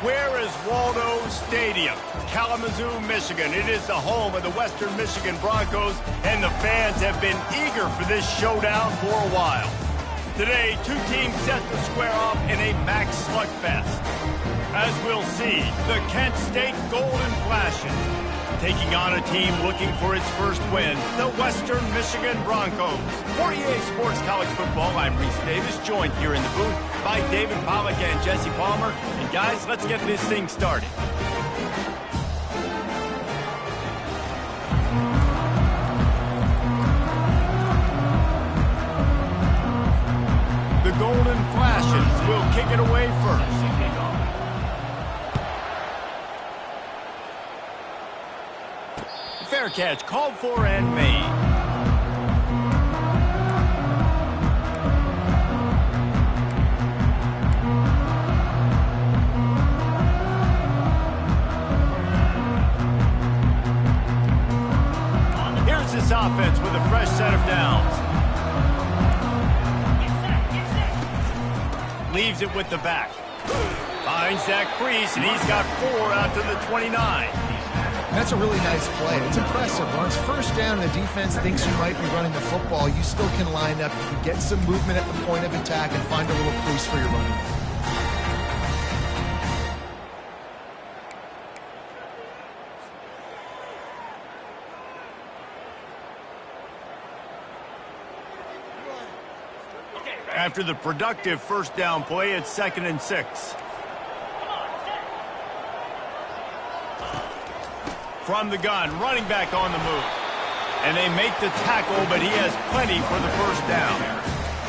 Where is Waldo Stadium? Kalamazoo, Michigan. It is the home of the Western Michigan Broncos, and the fans have been eager for this showdown for a while. Today, two teams set to square off in a MAC slugfest. As we'll see, the Kent State Golden Flashes taking on a team looking for its first win, the Western Michigan Broncos. For EA Sports College Football, I'm Reese Davis, joined here in the booth by David Pollack and Jesse Palmer. And guys, let's get this thing started. The Golden Flashes will kick it away first. Fair catch called for and made. Here's this offense with a fresh set of downs. Leaves it with the back. Finds that crease, and he's got 4 out to the 29. That's a really nice play. It's impressive. When it's first down and the defense thinks you might be running the football, you still can line up, you can get some movement at the point of attack and find a little crease for your running back. After the productive first down play, it's 2nd and 6. From the gun, running back on the move. And they make the tackle, but he has plenty for the first down.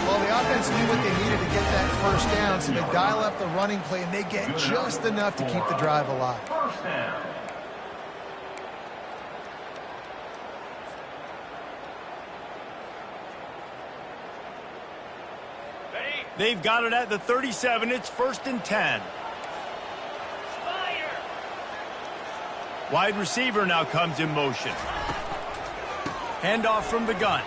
Well, the offense knew what they needed to get that first down, so they dial up the running play, and they get just enough to keep the drive alive. First down. They've got it at the 37. It's 1st and 10. Wide receiver now comes in motion. Handoff from the gun.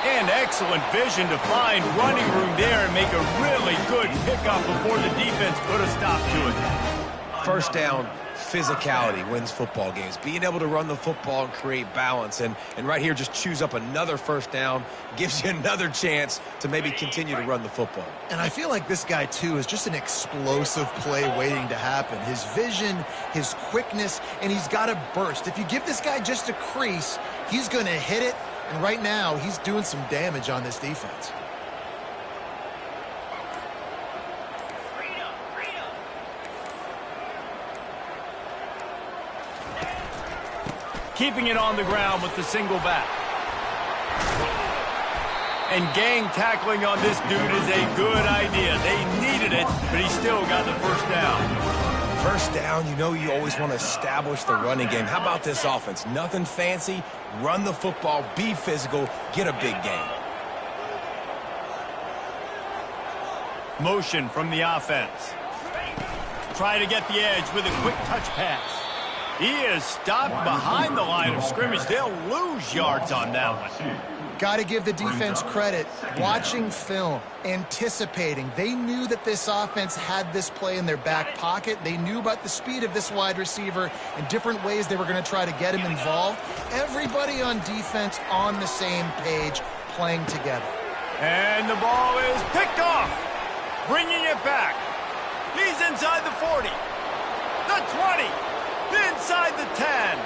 And excellent vision to find running room there and make a really good pickup before the defense put a stop to it. First down, physicality wins football games. Being able to run the football and create balance. And right here, just choose up another first down, gives you another chance to maybe continue to run the football. And I feel like this guy, too, is just an explosive play waiting to happen. His vision, his quickness, and he's got a burst. If you give this guy just a crease, he's going to hit it. And right now, he's doing some damage on this defense. Keeping it on the ground with the single back. And gang tackling on this dude is a good idea. They needed it, but he still got the first down. First down, you know you always want to establish the running game. How about this offense? Nothing fancy. Run the football, be physical, get a big gain. Motion from the offense. Try to get the edge with a quick touch pass. He is stopped behind the line of scrimmage. They'll lose yards on that one. Got to give the defense credit. Watching film, anticipating. They knew that this offense had this play in their back pocket. They knew about the speed of this wide receiver and different ways they were going to try to get him involved. Everybody on defense on the same page, playing together. And the ball is picked off. Bringing it back. He's inside the 40. The 20. Inside the 10.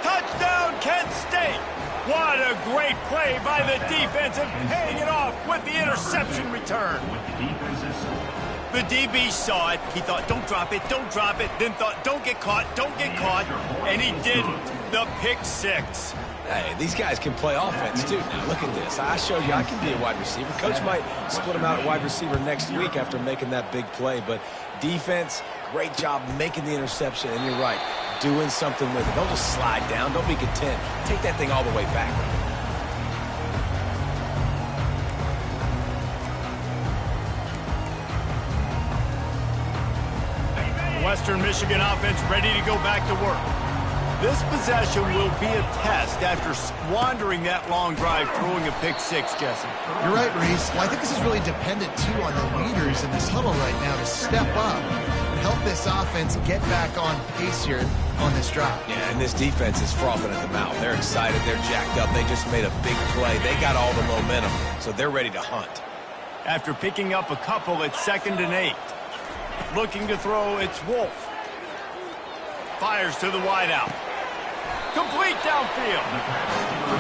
Touchdown, Kent State. What a great play by the defense and paying it off with the interception return. The DB saw it. He thought, don't drop it, don't drop it. Then thought, don't get caught, don't get caught. And he didn't. The pick six. Hey, these guys can play offense, too. Now, look at this. I showed you I can be a wide receiver. Coach might split him out at wide receiver next week after making that big play. But defense, great job making the interception. And you're right, doing something with it. Don't just slide down. Don't be content. Take that thing all the way back. The Western Michigan offense ready to go back to work. This possession will be a test after squandering that long drive, throwing a pick six, Jesse. You're right, Reese. Well, I think this is really dependent, too, on the leaders in this huddle right now to step up and help this offense get back on pace here on this drive. Yeah, and this defense is frothing at the mouth. They're excited. They're jacked up. They just made a big play. They got all the momentum, so they're ready to hunt. After picking up a couple, it's 2nd and 8. Looking to throw, it's Wolf. Fires to the wideout. Complete downfield.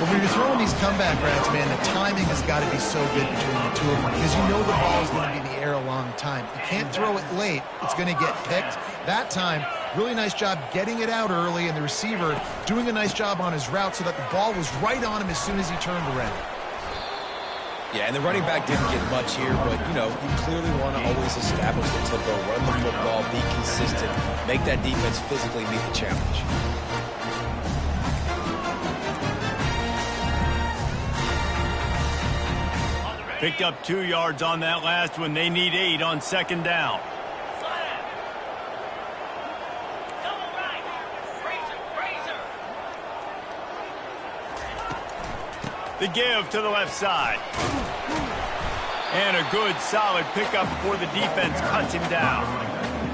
When you're throwing these comeback routes, man, the timing has got to be so good between the two of them because you know the ball is going to be in the air a long time. You can't throw it late. It's going to get picked. That time, really nice job getting it out early, and the receiver doing a nice job on his route so that the ball was right on him as soon as he turned around. Yeah, and the running back didn't get much here, but, you know, you clearly want to always establish the tempo, run the football, be consistent, make that defense physically meet the challenge. Picked up 2 yards on that last one. They need 8 on 2nd down. The give to the left side. And a good, solid pickup before the defense cuts him down.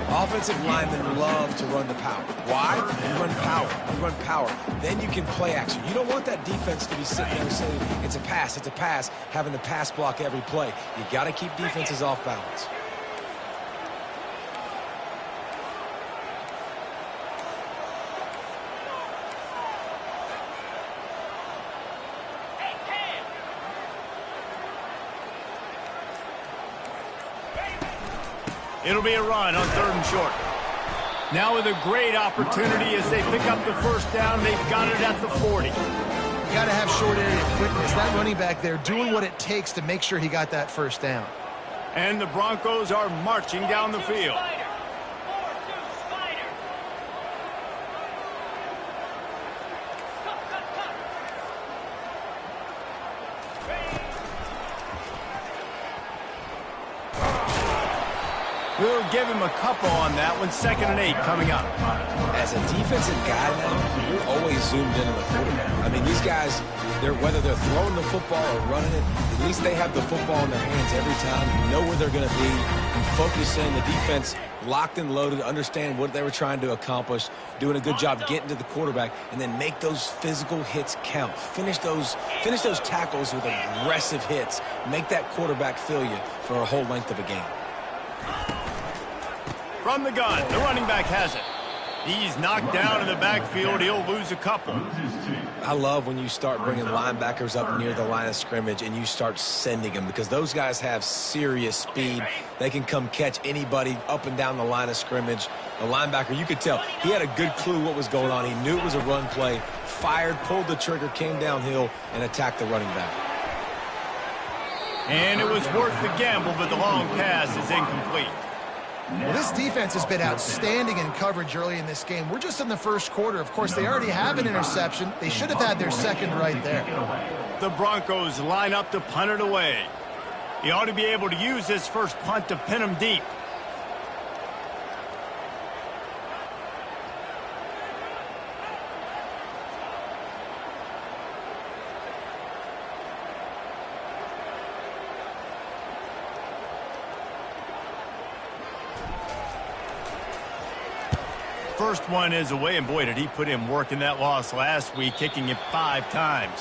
Offensive linemen love to run the power. Why? You run power. You run power. Then you can play action. You don't want that defense to be sitting there saying, it's a pass, having to pass block every play. You got to keep defenses off balance. It'll be a run on 3rd and short. Now with a great opportunity as they pick up the first down. They've got it at the 40. You got to have short area quickness. That running back there doing what it takes to make sure he got that first down. And the Broncos are marching down the field. We'll give him a couple on that one. 2nd and 8 coming up. As a defensive guy now, you're always zoomed in on the quarterback. I mean, these guys, whether they're throwing the football or running it, at least they have the football in their hands every time. You know where they're going to be. You focus in, the defense locked and loaded, understand what they were trying to accomplish, doing a good job getting to the quarterback, and then make those physical hits count. Finish those tackles with aggressive hits. Make that quarterback feel you for a whole length of a game. From the gun, the running back has it. He's knocked down in the backfield. He'll lose a couple. I love when you start bringing linebackers up near the line of scrimmage and you start sending them because those guys have serious speed. They can come catch anybody up and down the line of scrimmage. The linebacker, you could tell, he had a good clue what was going on. He knew it was a run play, fired, pulled the trigger, came downhill, and attacked the running back. And it was worth the gamble, but the long pass is incomplete. Well, this defense has been outstanding in coverage early in this game. We're just in the first quarter. Of course, they already have an interception. They should have had their second right there. The Broncos line up to punt it away. He ought to be able to use this first punt to pin him deep. First one is away, and boy, did he put in work in that loss last week, kicking it 5 times.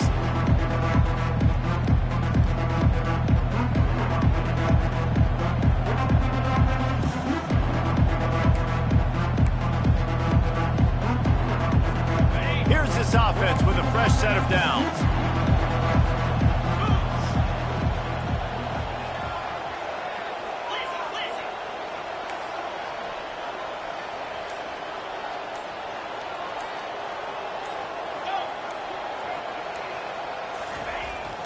Here's this offense with a fresh set of downs.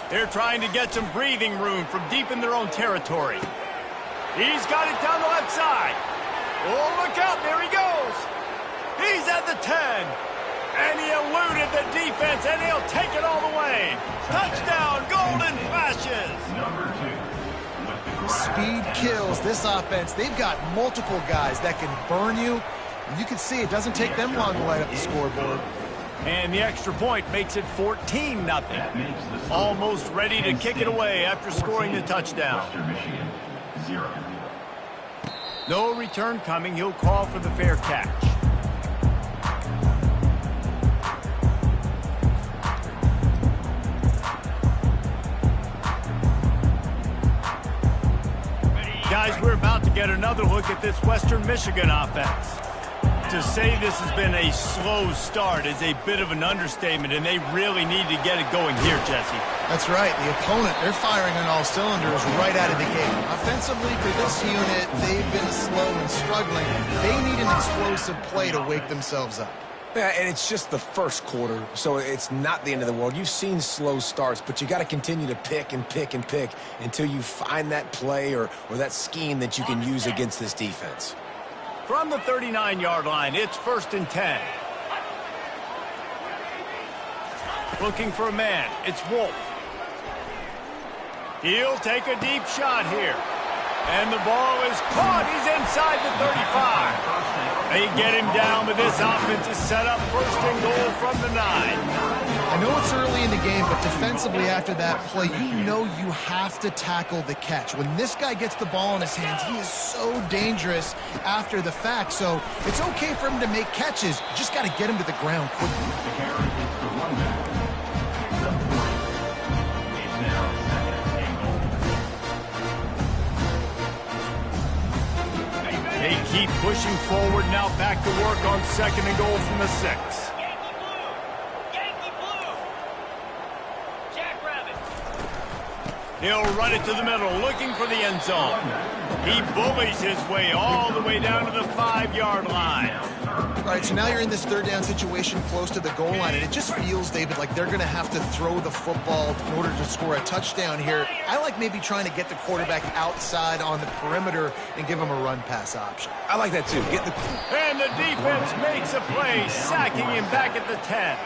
They're trying to get some breathing room from deep in their own territory. He's got it down the left side. Oh, look out, there he goes. He's at the 10. And he eluded the defense, and he'll take it all the way. Touchdown, Golden Flashes. Speed kills this offense. They've got multiple guys that can burn you. And you can see it doesn't take them long to light up the scoreboard. And the extra point makes it 14-0. Almost ready to kick it away after scoring the touchdown. No return coming. He'll call for the fair catch. Guys, we're about to get another look at this Western Michigan offense. To say this has been a slow start is a bit of an understatement, and they really need to get it going here, Jesse. That's right. The opponent, they're firing on all cylinders right out of the gate. Offensively, for this unit, they've been slow and struggling. They need an explosive play to wake themselves up. Yeah, and it's just the first quarter, so it's not the end of the world. You've seen slow starts, but you got to continue to pick and pick and pick until you find that play or that scheme that you can use against this defense. From the 39-yard line, it's 1st and 10. Looking for a man. It's Wolf. He'll take a deep shot here. And the ball is caught. He's inside the 35. They get him down, but this offense is set up 1st and goal from the 9. I know it's early in the game, but defensively after that play, you know you have to tackle the catch. When this guy gets the ball in his hands, he is so dangerous after the fact. So it's okay for him to make catches. You just got to get him to the ground quickly. They keep pushing forward now, back to work on 2nd and goal from the 6. He'll run it to the middle, looking for the end zone. He bullies his way all the way down to the 5-yard line. All right, so now you're in this 3rd down situation close to the goal line, and it just feels, David, like they're going to have to throw the football in order to score a touchdown here. I like maybe trying to get the quarterback outside on the perimeter and give him a run-pass option. I like that, too. And the defense makes a play, sacking him back at the 10.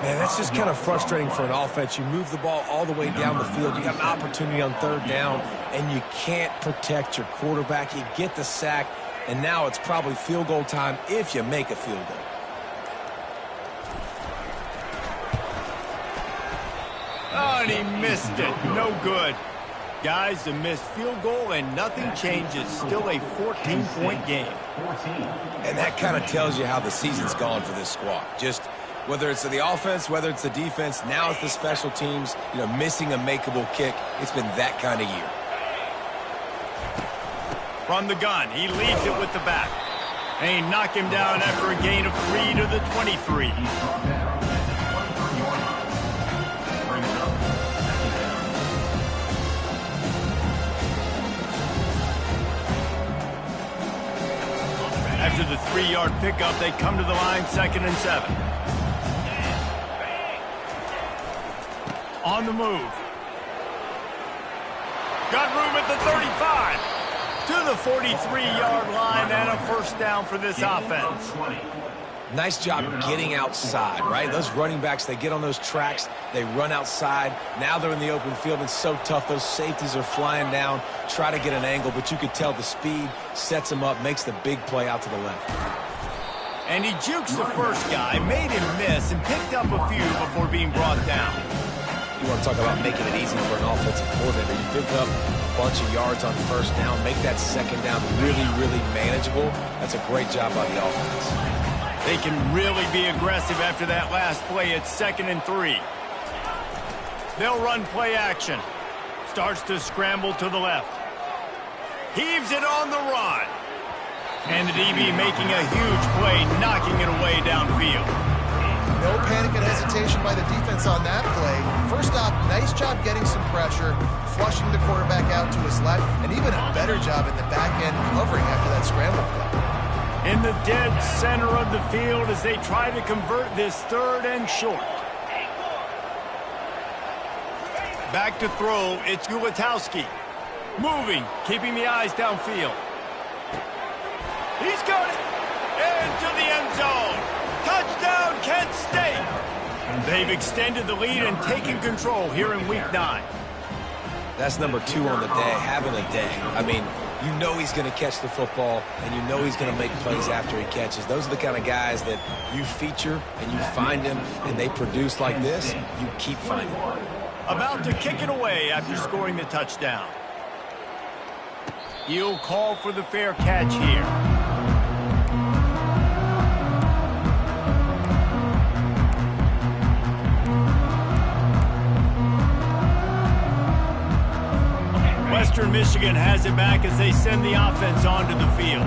Man, that's just kind of frustrating for an offense. You move the ball all the way down the field. You got an opportunity on 3rd down, and you can't protect your quarterback. You get the sack, and now it's probably field goal time if you make a field goal. Oh, and he missed it. No good. Guys, a missed field goal, and nothing changes. Still a 14-point game. And that kind of tells you how the season's gone for this squad. Just whether it's the offense, whether it's the defense, now it's the special teams, missing a makeable kick. It's been that kind of year. From the gun, he leads it with the back. And he knocked him down after a gain of 3 to the 23. After the 3-yard pickup, they come to the line, 2nd and 7. On the move. Got room at the 35. To the 43-yard line and a 1st down for this offense. Nice job getting outside, right? Those running backs, they get on those tracks, they run outside. Now they're in the open field. It's so tough. Those safeties are flying down, try to get an angle, but you could tell the speed sets him up, makes the big play out to the left. And he jukes the first guy, made him miss, and picked up a few before being brought down. You want to talk about making it easy for an offensive coordinator. You pick up a bunch of yards on 1st down, make that 2nd down really, really manageable. That's a great job by the offense. They can really be aggressive after that last play. It's 2nd and 3. They'll run play action. Starts to scramble to the left. Heaves it on the run. And the DB making a huge play, knocking it away downfield. No panic and hesitation by the defense on that play. First off, nice job getting some pressure, flushing the quarterback out to his left, and even a better job in the back end covering after that scramble play. In the dead center of the field as they try to convert this 3rd and short. Back to throw, it's Gulatowski. Moving, keeping the eyes downfield. He's got it! Into the end zone! Touchdown, Kent State! They've extended the lead and taken control here in Week 9. That's number 2 on the day, having a day. I mean, You know he's going to catch the football, and you know he's going to make plays after he catches. Those are the kind of guys that you feature and you find them, and they produce like this. You keep finding them. About to kick it away after scoring the touchdown. He'll call for the fair catch here. Western Michigan has it back as they send the offense onto the field.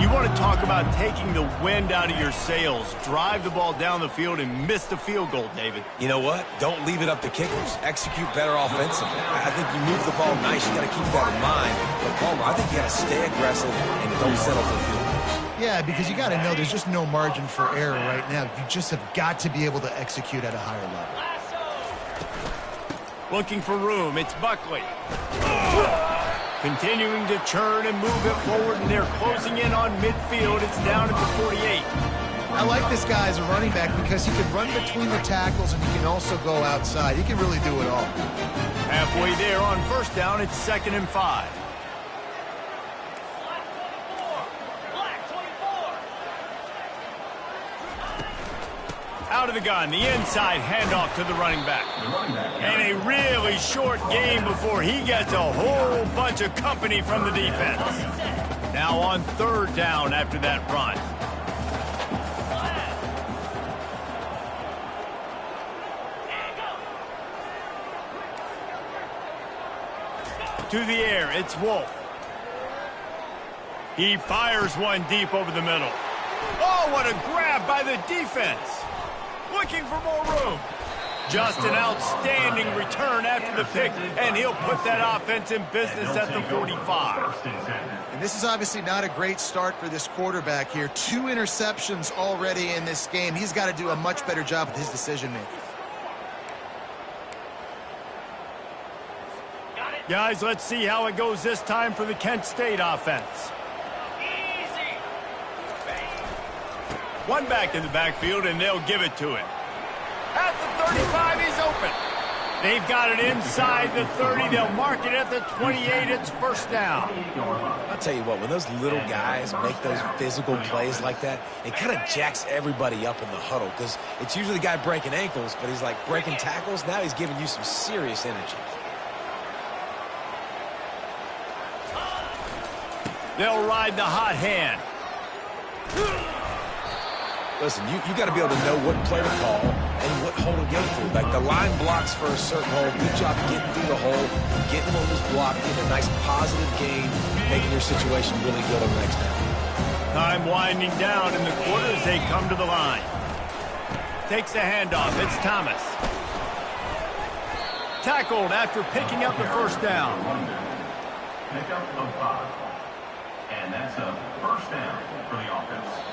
You want to talk about taking the wind out of your sails. Drive the ball down the field and miss the field goal, David. You know what? Don't leave it up to kickers. Execute better offensively. I think you move the ball nice. You got to keep that in mind. But Palmer, I think you got to stay aggressive and don't settle for field goals. Yeah, because you got to know there's just no margin for error right now. You just have got to be able to execute at a higher level. Looking for room, it's Buckley. Continuing to churn and move it forward, and they're closing in on midfield. It's down at the 48. I like this guy as a running back because he can run between the tackles and he can also go outside. He can really do it all. Halfway there on first down, it's 2nd and 5. Out of the gun, the inside handoff to the running back. And a really short game before he gets a whole bunch of company from the defense. Now on 3rd down after that run. To the air, it's Wolf. He fires one deep over the middle. Oh, what a grab by the defense. Looking for more room. Just an outstanding return after the pick, and he'll put that offense in business at the 45. And this is obviously not a great start for this quarterback here. 2 interceptions already in this game. He's got to do a much better job with his decision-making. Guys, let's see how it goes this time for the Kent State offense. One back in the backfield, and they'll give it to him. At the 35, he's open. They've got it inside the 30. They'll mark it at the 28. It's 1st down. I'll tell you what, when those little guys make those physical plays like that, it kind of jacks everybody up in the huddle because it's usually the guy breaking ankles, but he's like breaking tackles. Now he's giving you some serious energy. They'll ride the hot hand. Listen, you got to be able to know what play to call and what hole to go through. Like the line blocks for a certain hole. Good job getting through the hole, getting what was blocked, getting a nice positive gain, making your situation really good on the next down. Time winding down in the quarter as they come to the line. Takes the handoff. It's Thomas. Tackled after picking up the 1st down. Pick up of 5. And that's a 1st down for the offense.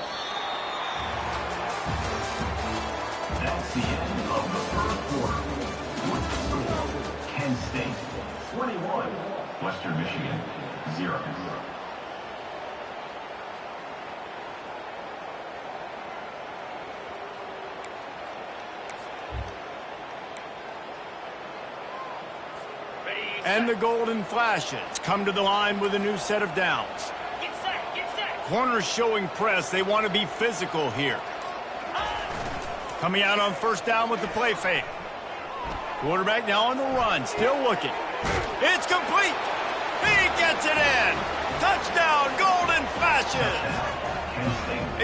That's the end of the 1st quarter. With the score, Kent State 21, Western Michigan 0. And the Golden Flashes come to the line with a new set of downs. Corners showing press. They want to be physical here. Coming out on 1st down with the play fake. Quarterback now on the run. Still looking. It's complete. He gets it in. Touchdown, Golden Flashes.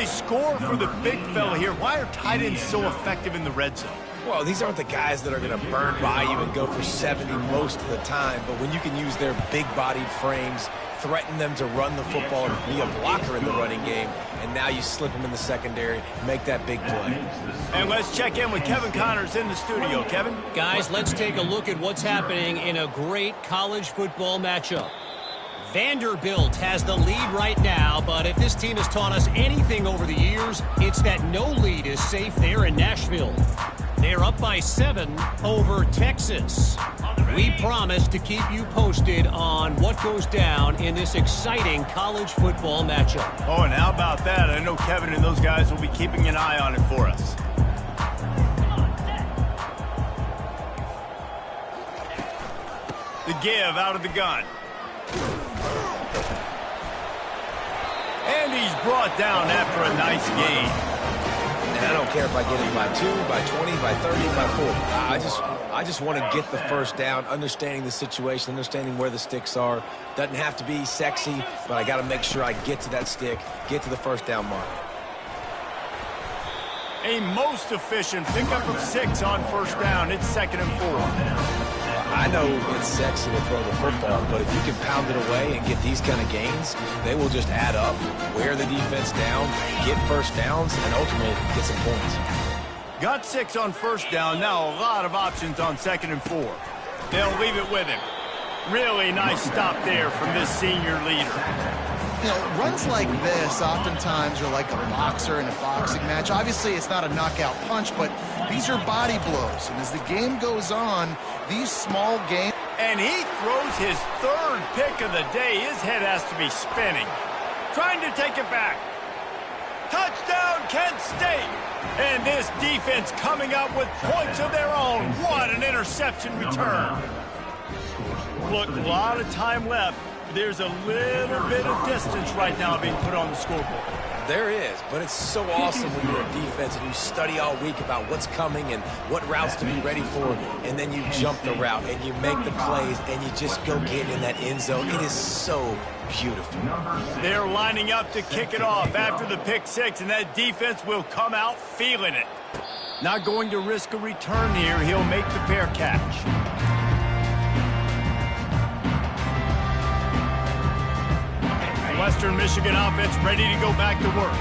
A score for the big fella here. Why are tight ends so effective in the red zone? Well, these aren't the guys that are going to burn by you and go for 70 most of the time, but when you can use their big-bodied frames, threaten them to run the football and be a blocker in the running game, and now you slip them in the secondary, make that big play. And let's check in with Kevin Connors in the studio. Kevin? Guys, let's take a look at what's happening in a great college football matchup. Vanderbilt has the lead right now, but if this team has taught us anything over the years, it's that no lead is safe there in Nashville. They're up by 7 over Texas. We promise to keep you posted on what goes down in this exciting college football matchup. Oh, and how about that? I know Kevin and those guys will be keeping an eye on it for us. The give out of the gun. And he's brought down after a nice gain. And I don't care if I get it by 2, by 20, by 30, by 40. I just want to get the first down, understanding the situation, understanding where the sticks are. Doesn't have to be sexy, but I got to make sure I get to that stick, get to the first down mark. A most efficient pickup of 6 on first down. It's 2nd and 4. I know it's sexy to throw the football, but if you can pound it away and get these kind of gains, they will just add up, wear the defense down, get first downs, and ultimately get some points. Got 6 on first down. Now a lot of options on 2nd and 4. They'll leave it with him. Really nice stop there from this senior leader. You know, runs like this oftentimes are like a boxer in a boxing match. Obviously, it's not a knockout punch, but these are body blows. And as the game goes on, these small games... And he throws his 3rd pick of the day. His head has to be spinning. Trying to take it back. Touchdown, Kent State! And this defense coming up with points of their own. What an interception return. Look, a lot of time left. There's a little bit of distance right now being put on the scoreboard. There is, but it's so awesome when you're a defense and you study all week about what's coming and what routes to be ready for, and then you jump the route and you make the plays and you just go get in that end zone. It is so beautiful. They're lining up to kick it off after the pick 6, and that defense will come out feeling it. Not going to risk a return here. He'll make the fair catch. Western Michigan offense ready to go back to work.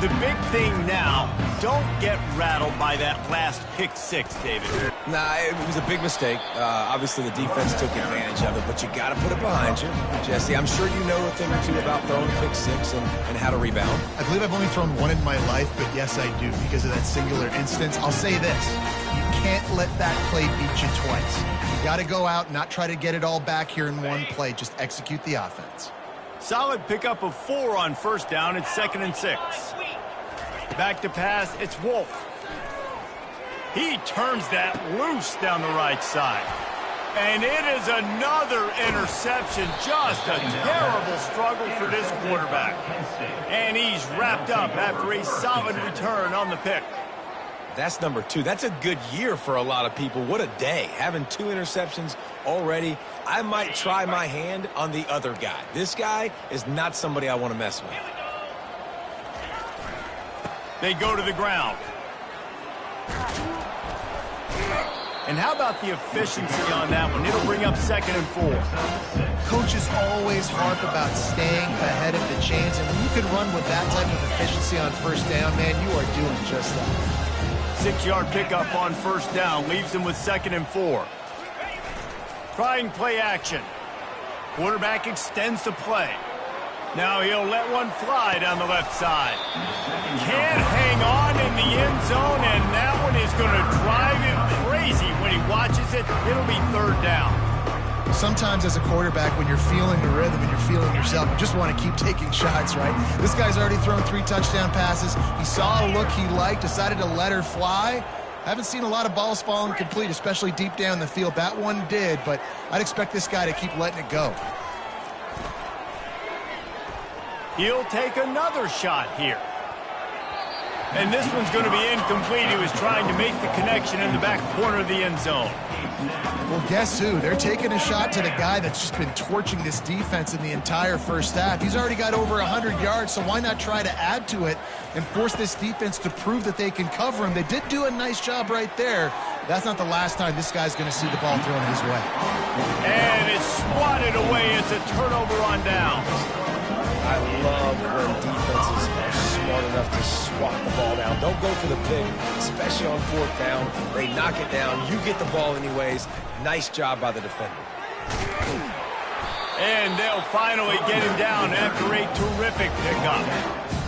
The big thing now, don't get rattled by that last pick 6, David. Nah, it was a big mistake. Obviously, the defense took advantage of it, but you got to put it behind you. Jesse, I'm sure you know a thing or two about throwing pick 6 and how to rebound. I believe I've only thrown one in my life, but yes, I do, because of that singular instance. I'll say this. You can't let that play beat you twice. You got to go out and not try to get it all back here in one play. Just execute the offense. Solid pickup of 4 on first down. It's 2nd and 6. Back to pass. It's Wolf. He turns that loose down the right side. And it is another interception. Just a terrible struggle for this quarterback. And he's wrapped up after a solid return on the pick. That's number 2. That's a good year for a lot of people. What a day. Having 2 interceptions already. I might try my hand on the other guy. This guy is not somebody I want to mess with. They go to the ground. And how about the efficiency on that one? It'll bring up 2nd and 4. Coaches always harp about staying ahead of the chains, and when you can run with that type of efficiency on first down, man, you are doing just that. 6-yard pickup on first down leaves him with 2nd and 4. Trying play action. Quarterback extends the play. Now he'll let one fly down the left side. Can't hang on in the end zone, and that one is going to drive him crazy when he watches it. It'll be 3rd down. Sometimes as a quarterback, when you're feeling the rhythm and you're feeling yourself, you just want to keep taking shots, right? This guy's already thrown 3 touchdown passes. He saw a look he liked, decided to let her fly. Haven't seen a lot of balls falling complete, especially deep down the field. That one did, but I'd expect this guy to keep letting it go. He'll take another shot here. And this one's going to be incomplete. He was trying to make the connection in the back corner of the end zone. Well, guess who? They're taking a shot to the guy that's just been torching this defense in the entire first half. He's already got over 100 yards, so why not try to add to it and force this defense to prove that they can cover him? They did do a nice job right there. That's not the last time this guy's going to see the ball thrown his way. And it's swatted away. It's a turnover on downs. I love when defenses are smart enough to swat the ball down. Don't go for the pick, especially on 4th down. They knock it down. You get the ball anyways. Nice job by the defender. And they'll finally get him down after a terrific pickup.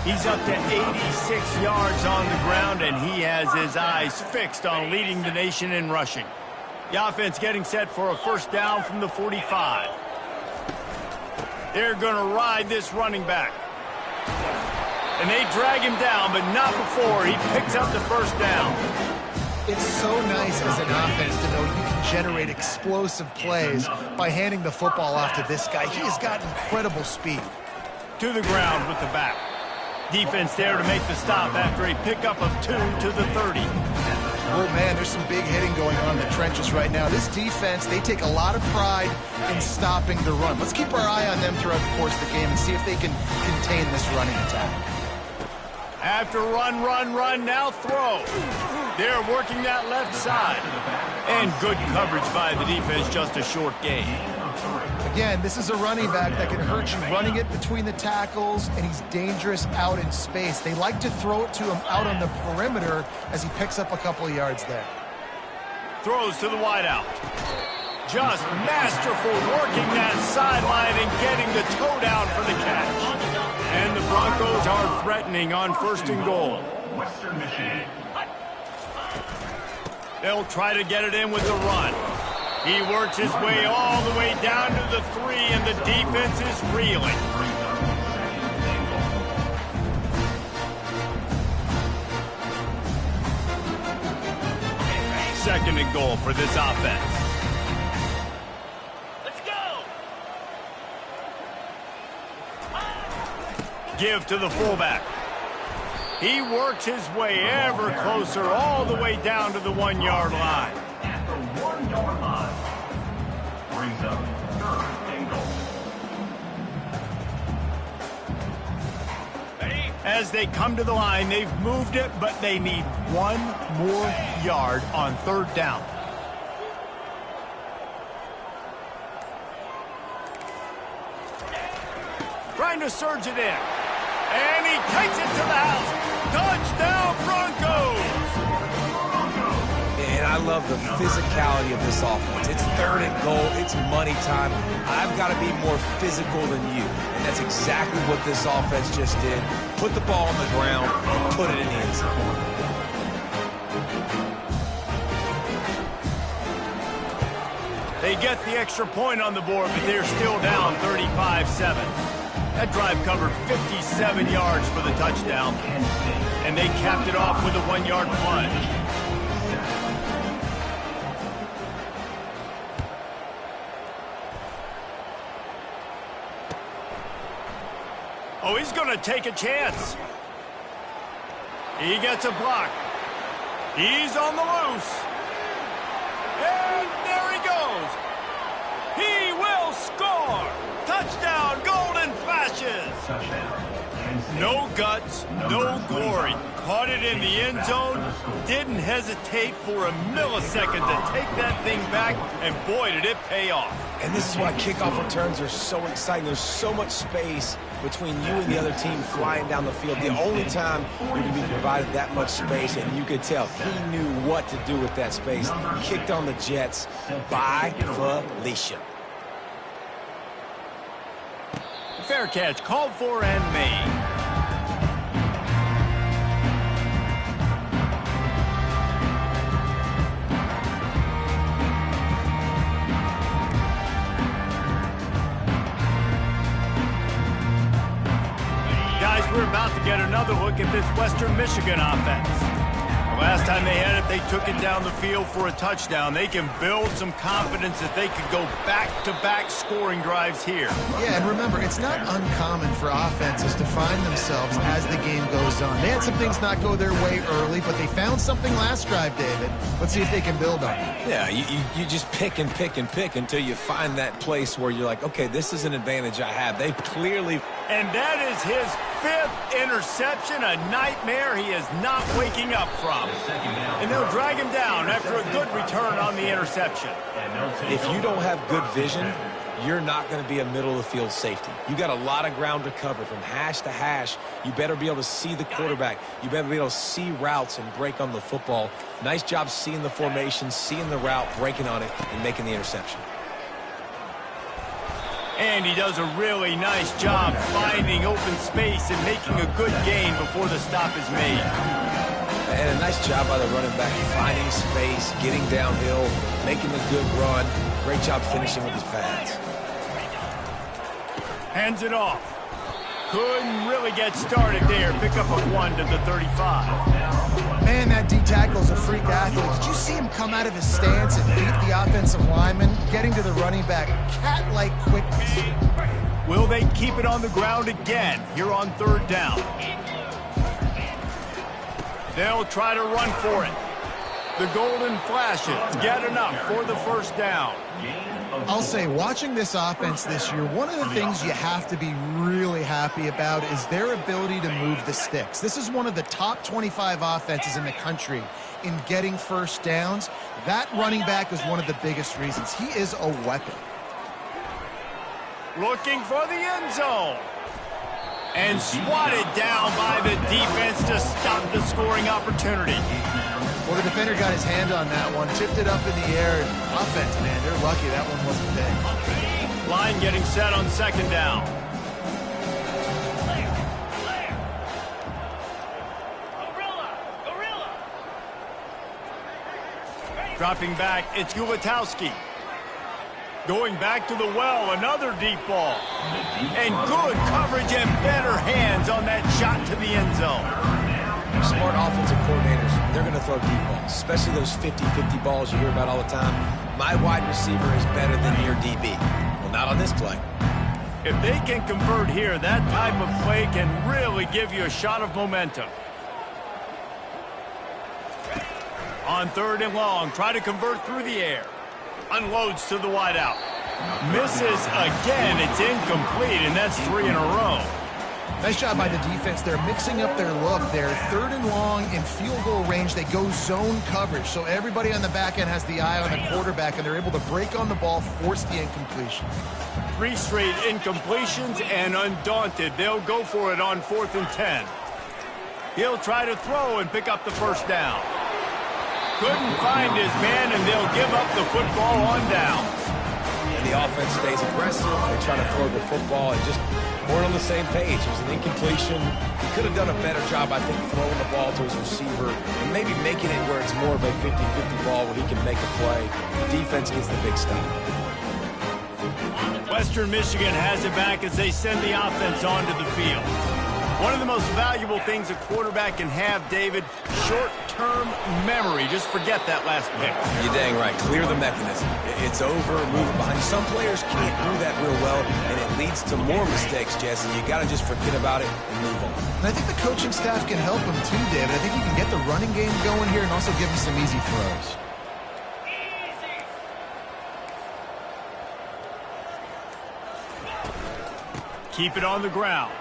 He's up to 86 yards on the ground, and he has his eyes fixed on leading the nation in rushing. The offense getting set for a first down from the 45. They're going to ride this running back. And they drag him down, but not before he picks up the first down. It's so nice as an offense to know you can generate explosive plays by handing the football off to this guy. He has got incredible speed. to the ground with the back. Defense there to make the stop after a pickup of 2 to the 30. Oh, man, there's some big hitting going on in the trenches right now. This defense, they take a lot of pride in stopping the run. Let's keep our eye on them throughout the course of the game and see if they can contain this running attack. After run, now throw. They're working that left side. And good coverage by the defense, just a short gain. Again, this is a running back that can hurt you running it between the tackles, and he's dangerous out in space. They like to throw it to him out on the perimeter as he picks up a couple of yards there. Throws to the wideout. Just masterful working that sideline and getting the toe down for the catch. And the Broncos are threatening on 1st and goal. Western Michigan. They'll try to get it in with the run. He works his way all the way down to the 3, and the defense is reeling. Second and goal for this offense. Let's go! Give to the fullback. He works his way ever closer all the way down to the 1-yard line. At the 1-yard line. Brings up 3rd and goal. As they come to the line, they've moved it, but they need 1 more yard on 3rd down. Trying to surge it in. And he takes it to the house. Touchdown, Broncos! And I love the physicality of this offense. It's 3rd and goal. It's money time. I've got to be more physical than you. And that's exactly what this offense just did. Put the ball on the ground and put it in the end zone. They get the extra point on the board, but they're still down 35-7. That drive covered 57 yards for the touchdown. And they capped it off with a 1-yard plunge. Oh, he's going to take a chance. He gets a block. He's on the loose. And there he goes. He will score. Touchdown, Golden Flashes. No guts, no glory. Caught it in the end zone. Didn't hesitate for a millisecond to take that thing back. And boy, did it pay off. And this is why kickoff returns are so exciting. There's so much space between you and the other team flying down the field. The only time you're going to be provided that much space, and you could tell he knew what to do with that space. Kicked on the Jets by Felicia. Fair catch called for and made. Guys, we're about to get another look at this Western Michigan offense. Last time they had it, they took it down the field for a touchdown. They can build some confidence that they could go back-to-back scoring drives here. Yeah, and remember, it's not uncommon for offenses to find themselves as the game goes on. They had some things not go their way early, but they found something last drive, David. Let's see if they can build on it. Yeah, you just pick and pick and pick until you find that place where you're like, okay, this is an advantage I have. They clearly... And that is his 5th interception, a nightmare he is not waking up from. And they'll drag him down after a good return on the interception. If you don't have good vision, you're not going to be a middle-of-the-field safety. You got a lot of ground to cover from hash to hash. You better be able to see the quarterback. You better be able to see routes and break on the football. Nice job seeing the formation, seeing the route, breaking on it, and making the interception. And he does a really nice job finding open space and making a good gain before the stop is made. And a nice job by the running back, finding space, getting downhill, making a good run. Great job finishing with his pads. Hands it off. Couldn't really get started there. Pick up a 1 to the 35. Man, that D tackle is a freak athlete. Did you see him come out of his stance and beat the offensive lineman, getting to the running back? Cat-like quickness. Will they keep it on the ground again here on 3rd down? They'll try to run for it. The golden flashes get enough for the 1st down. I'll say, watching this offense this year, one of the things you have to be really happy about is their ability to move the sticks. This is one of the top 25 offenses in the country in getting 1st downs. That running back is one of the biggest reasons. He is a weapon. Looking for the end zone. And swatted down by the defense to stop the scoring opportunity. Well, the defender got his hand on that one, tipped it up in the air. Offense, man, they're lucky that one wasn't big. Line getting set on 2nd down. Dropping back, it's Gulitowski. Going back to the well, another deep ball. And good coverage and better hands on that shot to the end zone. Smart offensive coordinators, they're going to throw deep balls, especially those 50-50 balls you hear about all the time. My wide receiver is better than your DB. Well, not on this play. If they can convert here, that type of play can really give you a shot of momentum. On 3rd and long, try to convert through the air. Unloads to the wideout. Misses again. It's incomplete, and that's 3 in a row. Nice job by the defense. They're mixing up their look there. 3rd and long in field goal range. They go zone coverage. So everybody on the back end has the eye on the quarterback, and they're able to break on the ball, force the incompletion. 3 straight incompletions, and undaunted, they'll go for it on 4th and 10. He'll try to throw and pick up the 1st down. Couldn't find his man, and they'll give up the football on downs. And the offense stays aggressive. They try to throw the football and just weren't on the same page. It was an incompletion. He could have done a better job, I think, throwing the ball to his receiver and maybe making it where it's more of a 50-50 ball where he can make a play. The defense gets the big stop. Western Michigan has it back as they send the offense onto the field. One of the most valuable things a quarterback can have, David, short-term memory. Just forget that last pick. You're dang right. Clear the mechanism. It's over, moving behind. Some players can't do that real well, and it leads to more mistakes, Jesse. You got to just forget about it and move on. And I think the coaching staff can help him too, David. I think you can get the running game going here and also give him some easy throws. Keep it on the ground.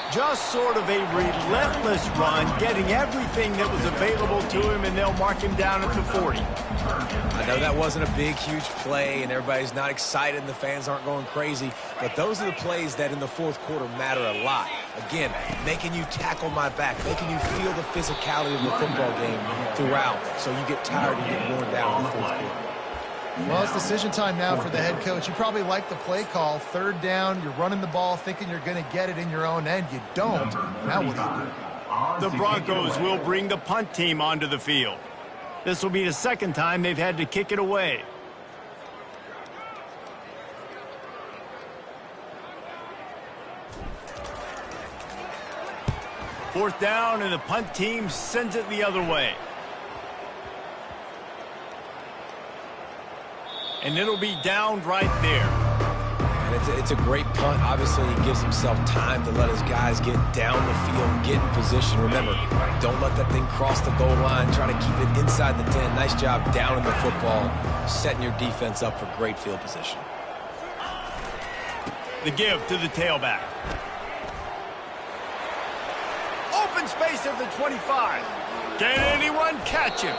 Just sort of a relentless run, getting everything that was available to him, and they'll mark him down at the 40. I know that wasn't a big, huge play, and everybody's not excited, and the fans aren't going crazy, but those are the plays that in the 4th quarter matter a lot. Again, making you tackle my back, making you feel the physicality of the football game throughout, so you get tired and get worn down in the 4th quarter. Well, it's decision time now for the head coach. You probably like the play call. 3rd down, you're running the ball thinking you're going to get it in your own end. You don't. Now what do you do? The Broncos will bring the punt team onto the field. This will be the 2nd time they've had to kick it away. Fourth down, and the punt team sends it the other way. And it'll be downed right there. And it's a great punt. Obviously, he gives himself time to let his guys get down the field, get in position. Remember, don't let that thing cross the goal line. Try to keep it inside the 10. Nice job down in the football, setting your defense up for great field position. The give to the tailback. Open space at the 25. Can anyone catch him?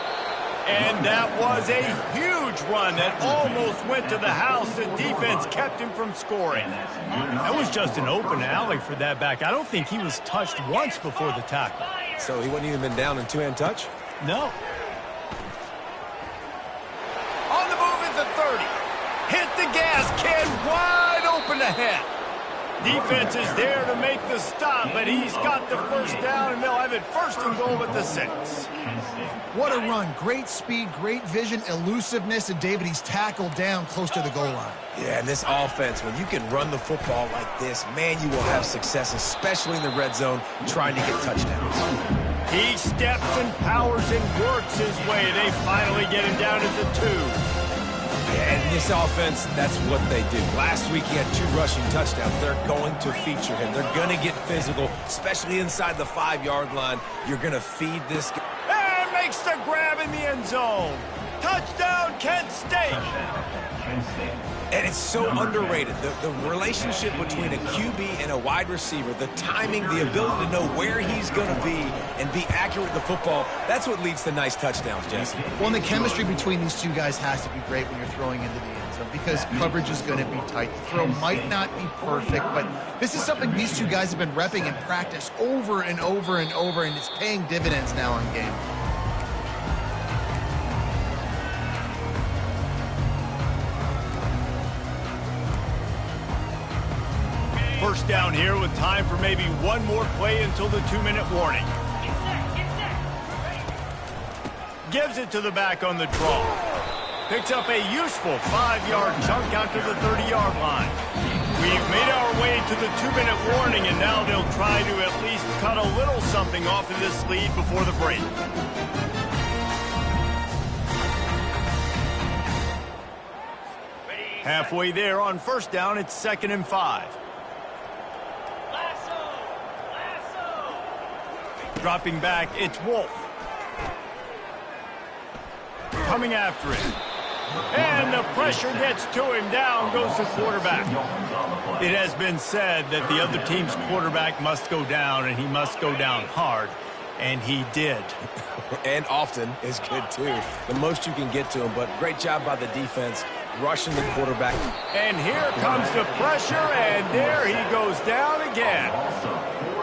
And that was a huge run that almost went to the house. The defense kept him from scoring. That was just an open alley for that back. I don't think he was touched once before the tackle. So he wouldn't even been down in two-hand touch? No. On the move at the 30. Hit the gas can wide open ahead. Defense is there to make the stop, but he's got the first down, and they'll have it first and goal at the 6. What a run. Great speed, great vision, elusiveness, and David, he's tackled down close to the goal line. Yeah, and this offense, when you can run the football like this, man, you will have success, especially in the red zone, trying to get touchdowns. He steps and powers and works his way. They finally get him down at the 2. And this offense, that's what they do. Last week, he had 2 rushing touchdowns. They're going to feature him. They're going to get physical, especially inside the 5-yard line. You're going to feed this guy. And makes the grab in the end zone. Touchdown, Kent State. And it's so underrated. The relationship between a QB and a wide receiver, the timing, the ability to know where he's going to be and be accurate with the football, that's what leads to nice touchdowns, Jesse. Well, and the chemistry between these two guys has to be great when you're throwing into the end zone because coverage is going to be tight. The throw might not be perfect, but this is something these two guys have been repping in practice over and over and over, and it's paying dividends now on game. First down here with time for maybe one more play until the 2-minute warning. Gives it to the back on the draw. Picks up a useful 5-yard chunk out to the 30-yard line. We've made our way to the 2-minute warning, and now they'll try to at least cut a little something off of this lead before the break. Halfway there on first down, it's 2nd and 5. Dropping back, it's Wolf. Coming after it. And the pressure gets to him. Down goes the quarterback. It has been said that the other team's quarterback must go down, and he must go down hard. And he did. And often is good, too. The most you can get to him, but great job by the defense rushing the quarterback. And here comes the pressure, and there he goes down again.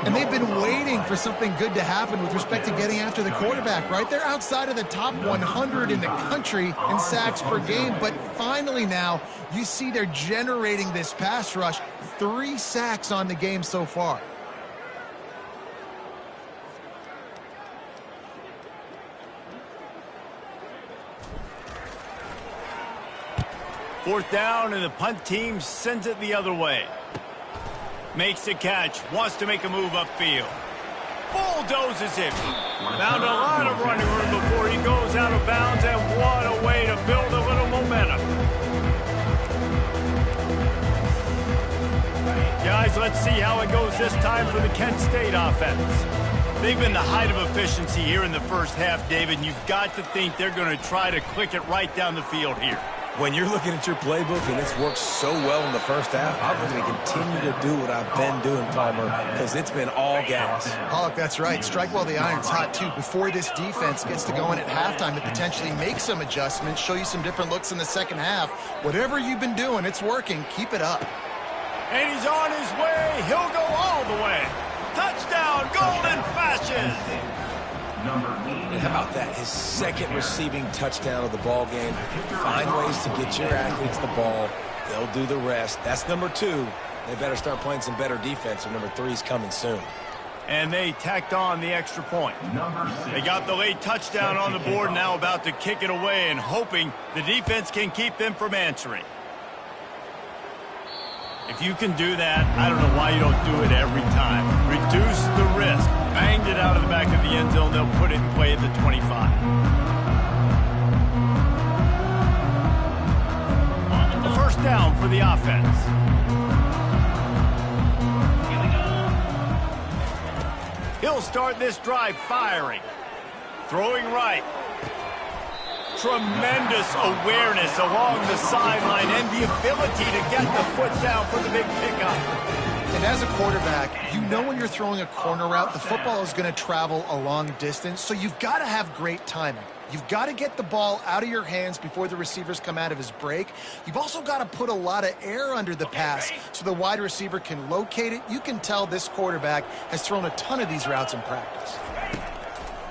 And they've been waiting for something good to happen with respect to getting after the quarterback, right? They're outside of the top 100 in the country in sacks per game, but finally now you see they're generating this pass rush. 3 sacks on the game so far. Fourth down, and the punt team sends it the other way. Makes the catch, wants to make a move upfield. Bulldozes it. Found a lot of running room before he goes out of bounds, and what a way to build a little momentum. Guys, let's see how it goes this time for the Kent State offense. They've been the height of efficiency here in the first half, David, and you've got to think they're going to try to click it right down the field here. When you're looking at your playbook and it's worked so well in the first half, I'm going to continue to do what I've been doing, Palmer, because it's been all gas. Pollock, that's right. Strike while the iron's hot, too. Before this defense gets to going at halftime to potentially make some adjustments, show you some different looks in the second half. Whatever you've been doing, it's working. Keep it up. And he's on his way. He'll go all the way. Touchdown, Golden Fashion. And how about that? His 2nd receiving touchdown of the ball game. Find ways to get your athletes the ball. They'll do the rest. That's number 2. They better start playing some better defense, and number 3 is coming soon. And they tacked on the extra point. They got the late touchdown on the board, now about to kick it away and hoping the defense can keep them from answering. If you can do that, I don't know why you don't do it every time. Reduce the risk. Banged it out of the back of the end zone. They'll put it in play at the 25. A first down for the offense. He'll start this drive firing. Throwing right. Tremendous awareness along the sideline and the ability to get the foot down for the big pickup. And as a quarterback, you know when you're throwing a corner route, the football is going to travel a long distance, so you've got to have great timing. You've got to get the ball out of your hands before the receivers come out of his break. You've also got to put a lot of air under the pass so the wide receiver can locate it. You can tell this quarterback has thrown a ton of these routes in practice.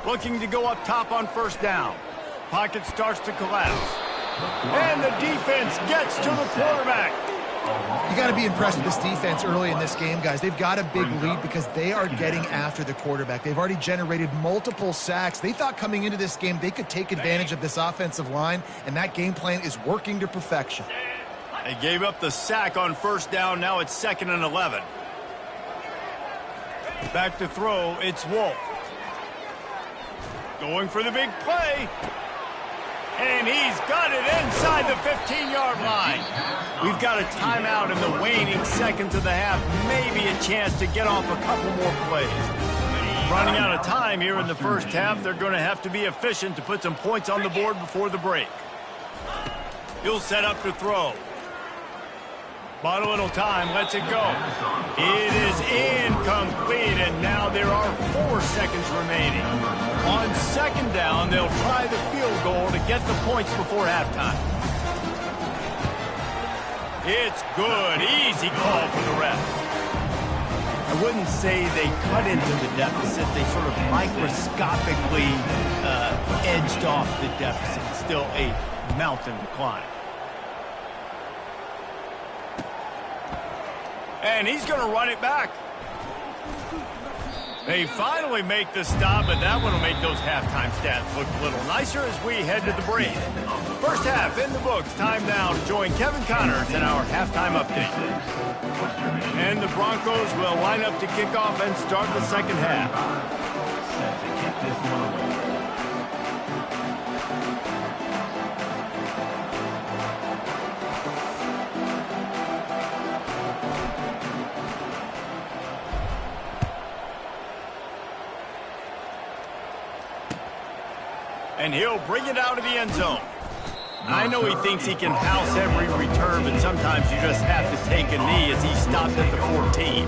Looking to go up top on first down. Pocket starts to collapse. And the defense gets to the quarterback. You got to be impressed with this defense early in this game, guys. They've got a big lead because they are getting after the quarterback. They've already generated multiple sacks. They thought coming into this game they could take advantage of this offensive line, and that game plan is working to perfection. They gave up the sack on first down. Now it's 2nd and 11. Back to throw, it's Wolf. Going for the big play. And he's got it inside the 15-yard line. We've got a timeout in the waning seconds of the half. Maybe a chance to get off a couple more plays. Running out of time here in the first half. They're going to have to be efficient to put some points on the board before the break. He'll set up to throw. Bought a little time, lets it go. It is incomplete, and now there are 4 seconds remaining. On 2nd down, they'll try the field goal to get the points before halftime. It's good. Easy call for the ref. I wouldn't say they cut into the deficit. They sort of microscopically edged off the deficit. Still a mountain to climb. And he's going to run it back. They finally make the stop, but that one will make those halftime stats look a little nicer as we head to the break. First half in the books. Time now to join Kevin Connors in our halftime update. And the Broncos will line up to kick off and start the second half. Set to kick this one away. And he'll bring it out of the end zone. I know he thinks he can house every return, but sometimes you just have to take a knee as he stopped at the 14.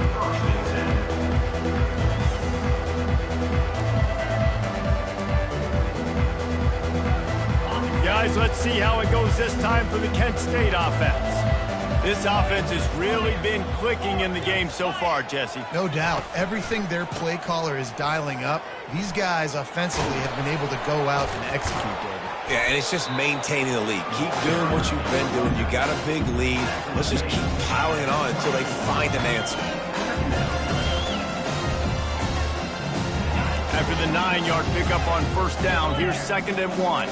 Guys, let's see how it goes this time for the Kent State offense. This offense has really been clicking in the game so far, Jesse. No doubt. Everything their play caller is dialing up, these guys offensively have been able to go out and execute, David. Yeah, and it's just maintaining the lead. Keep doing what you've been doing. You got a big lead. Let's just keep piling it on until they find an answer. After the 9-yard pickup on first down, here's 2nd and 1.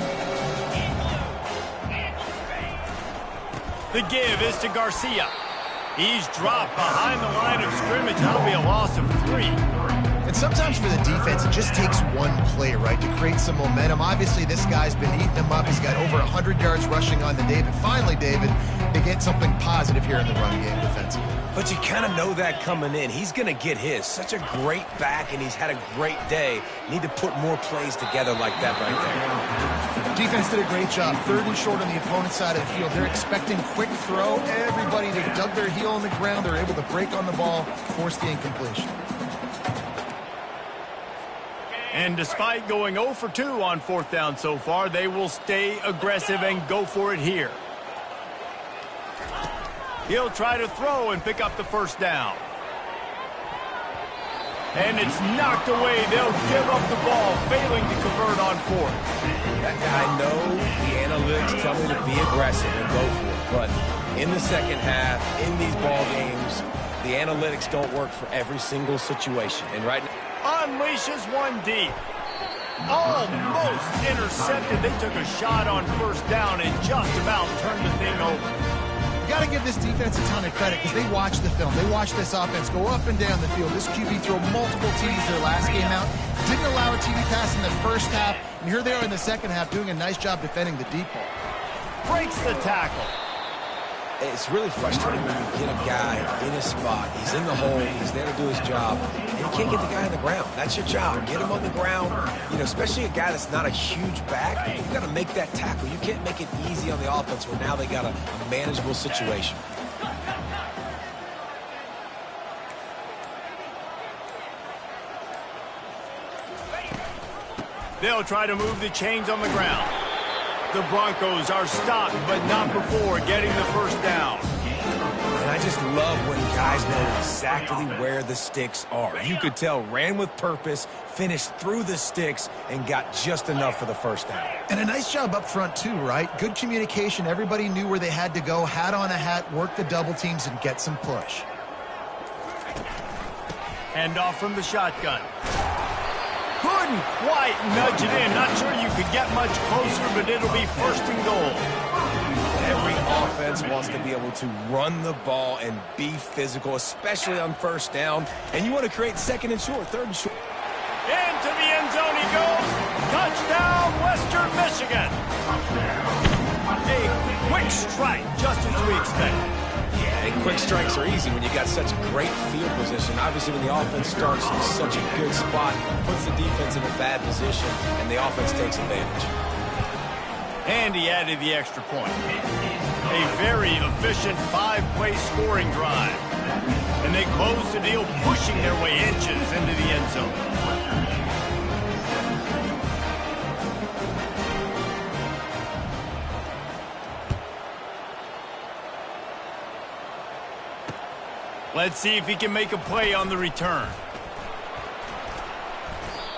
The give is to Garcia. He's dropped behind the line of scrimmage. That'll be a loss of 3. And sometimes for the defense, it just takes one play, right, to create some momentum. Obviously, this guy's been eating them up. He's got over 100 yards rushing on the day. But finally, David, they get something positive here in the run game defensively. But you kind of know that coming in. He's going to get his. Such a great back, and he's had a great day. Need to put more plays together like that right there. Defense did a great job. 3rd and short on the opponent's side of the field. They're expecting quick throw. Everybody, they dug their heel on the ground. They're able to break on the ball, force the incompletion. And despite going 0 for 2 on 4th down so far, they will stay aggressive and go for it here. He'll try to throw and pick up the first down. And it's knocked away. They'll give up the ball, failing to convert on 4th. I know the analytics tell me to be aggressive and go for it, but in the second half, in these ball games, the analytics don't work for every single situation. And right now, unleashes one deep. Almost intercepted. They took a shot on first down and just about turned the thing over. You got to give this defense a ton of credit because they watched the film. They watched this offense go up and down the field. This QB throw multiple TDs their last game out. Didn't allow a TD pass in the first half. And here they are in the second half doing a nice job defending the deep ball. Breaks the tackle. it's really frustrating when you get a guy in his spot. He's in the hole. He's there to do his job. And you can't get the guy on the ground. That's your job. Get him on the ground. You know, especially a guy that's not a huge back. You got to make that tackle. You can't make it easy on the offense where now they got a manageable situation. They'll try to move the chains on the ground. The Broncos are stopped, but not before getting the first down. And I just love when guys know exactly where the sticks are. You could tell ran with purpose, finished through the sticks, and got just enough for the first down. And a nice job up front too, right? Good communication. Everybody knew where they had to go, hat on a hat, work the double teams, and get some push. Hand off from the shotgun. Couldn't quite nudge it in. Not sure you could get much closer, but it'll be first and goal. Every offense wants to be able to run the ball and be physical, especially on first down. And you want to create second and short, third and short. Into the end zone he goes. Touchdown, Western Michigan. A quick strike, just as we expected. Yeah, and quick strikes are easy when you got such great field position. Obviously, when the offense starts in such a good spot, puts the defense in a bad position, and the offense takes advantage. And he added the extra point. A very efficient 5-play scoring drive. And they close the deal, pushing their way inches into the end zone. Let's see if he can make a play on the return.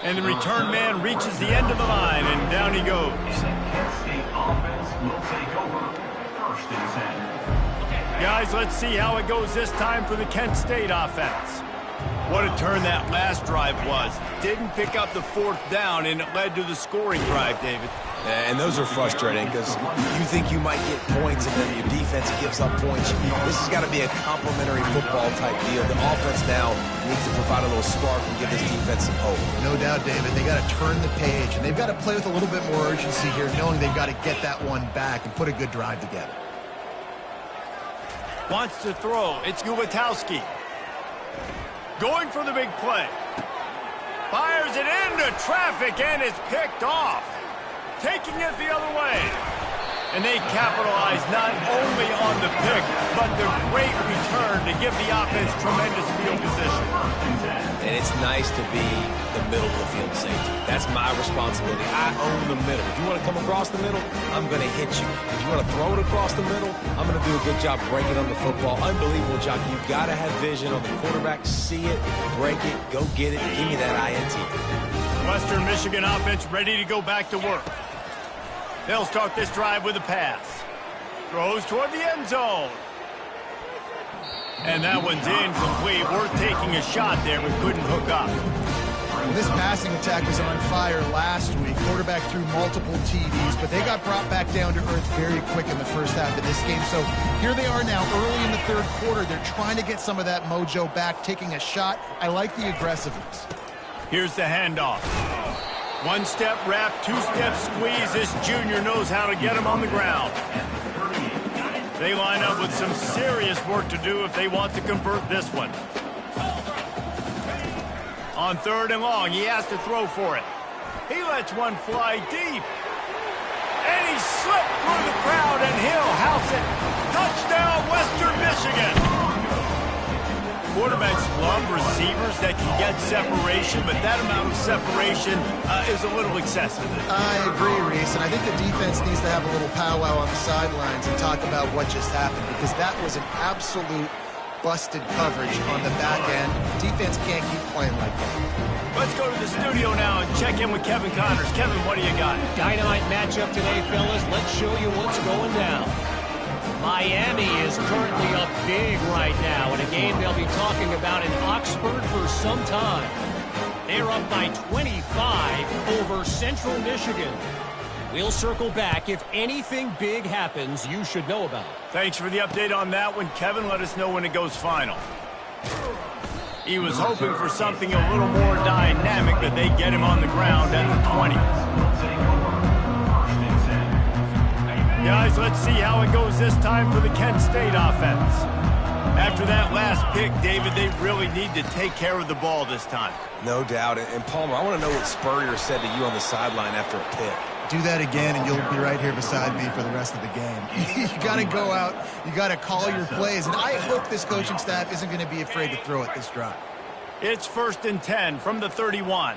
And the return man reaches the end of the line, and down he goes. Offense will take over. First and 10. Guys, let's see how it goes this time for the Kent State offense. What a turn that last drive was. Didn't pick up the fourth down, and it led to the scoring drive, David. And those are frustrating because you think you might get points and then your defense gives up points. This has got to be a complementary football type deal. The offense now needs to provide a little spark and give this defense some hope. No doubt, David. They got to turn the page, and they've got to play with a little bit more urgency here, knowing they've got to get that one back and put a good drive together. Wants to throw. It's Gubatowski. Going for the big play. Fires it into traffic, and it's picked off. Taking it the other way. And they capitalize not only on the pick, but the great return to give the offense tremendous field position. And it's nice to be the middle of the field safety. That's my responsibility. I own the middle. If you want to come across the middle, I'm going to hit you. If you want to throw it across the middle, I'm going to do a good job breaking on the football. Unbelievable job. You've got to have vision on the quarterback. See it, break it, go get it, give me that INT. Western Michigan offense ready to go back to work. They'll start this drive with a pass. Throws toward the end zone. And that one's incomplete. We're taking a shot there, but couldn't hook up. This passing attack was on fire last week. Quarterback threw multiple TDs, but they got brought back down to earth very quick in the first half of this game. So here they are now early in the third quarter. They're trying to get some of that mojo back, taking a shot. I like the aggressiveness. Here's the handoff. One-step wrap, two-step squeeze. This junior knows how to get him on the ground. They line up with some serious work to do if they want to convert this one. On third and long, he has to throw for it. He lets one fly deep. And he slipped through the crowd, and he'll house it. Touchdown, Western Michigan. Quarterbacks love receivers that can get separation, but that amount of separation is a little excessive. I agree, Reese, and I think the defense needs to have a little powwow on the sidelines and talk about what just happened, because that was an absolute busted coverage on the back end. Defense can't keep playing like that. Let's go to the studio now and check in with Kevin Connors. Kevin, what do you got? Dynamite matchup today, fellas. Let's show you what's going down. Miami is currently up big right now in a game they'll be talking about in Oxford for some time. They're up by 25 over Central Michigan. We'll circle back. If anything big happens, you should know about it. Thanks for the update on that one, Kevin. Let us know when it goes final. He was hoping for something a little more dynamic, but they get him on the ground at the 20. Guys, let's see how it goes this time for the Kent State offense. After that last pick, David, they really need to take care of the ball this time. No doubt. And Palmer, I want to know what Spurrier said to you on the sideline after a pick. Do that again, and you'll be right here beside me for the rest of the game. You got to go out. You got to call your plays. And I hope this coaching staff isn't going to be afraid to throw it this drive. It's 1st and 10 from the 31.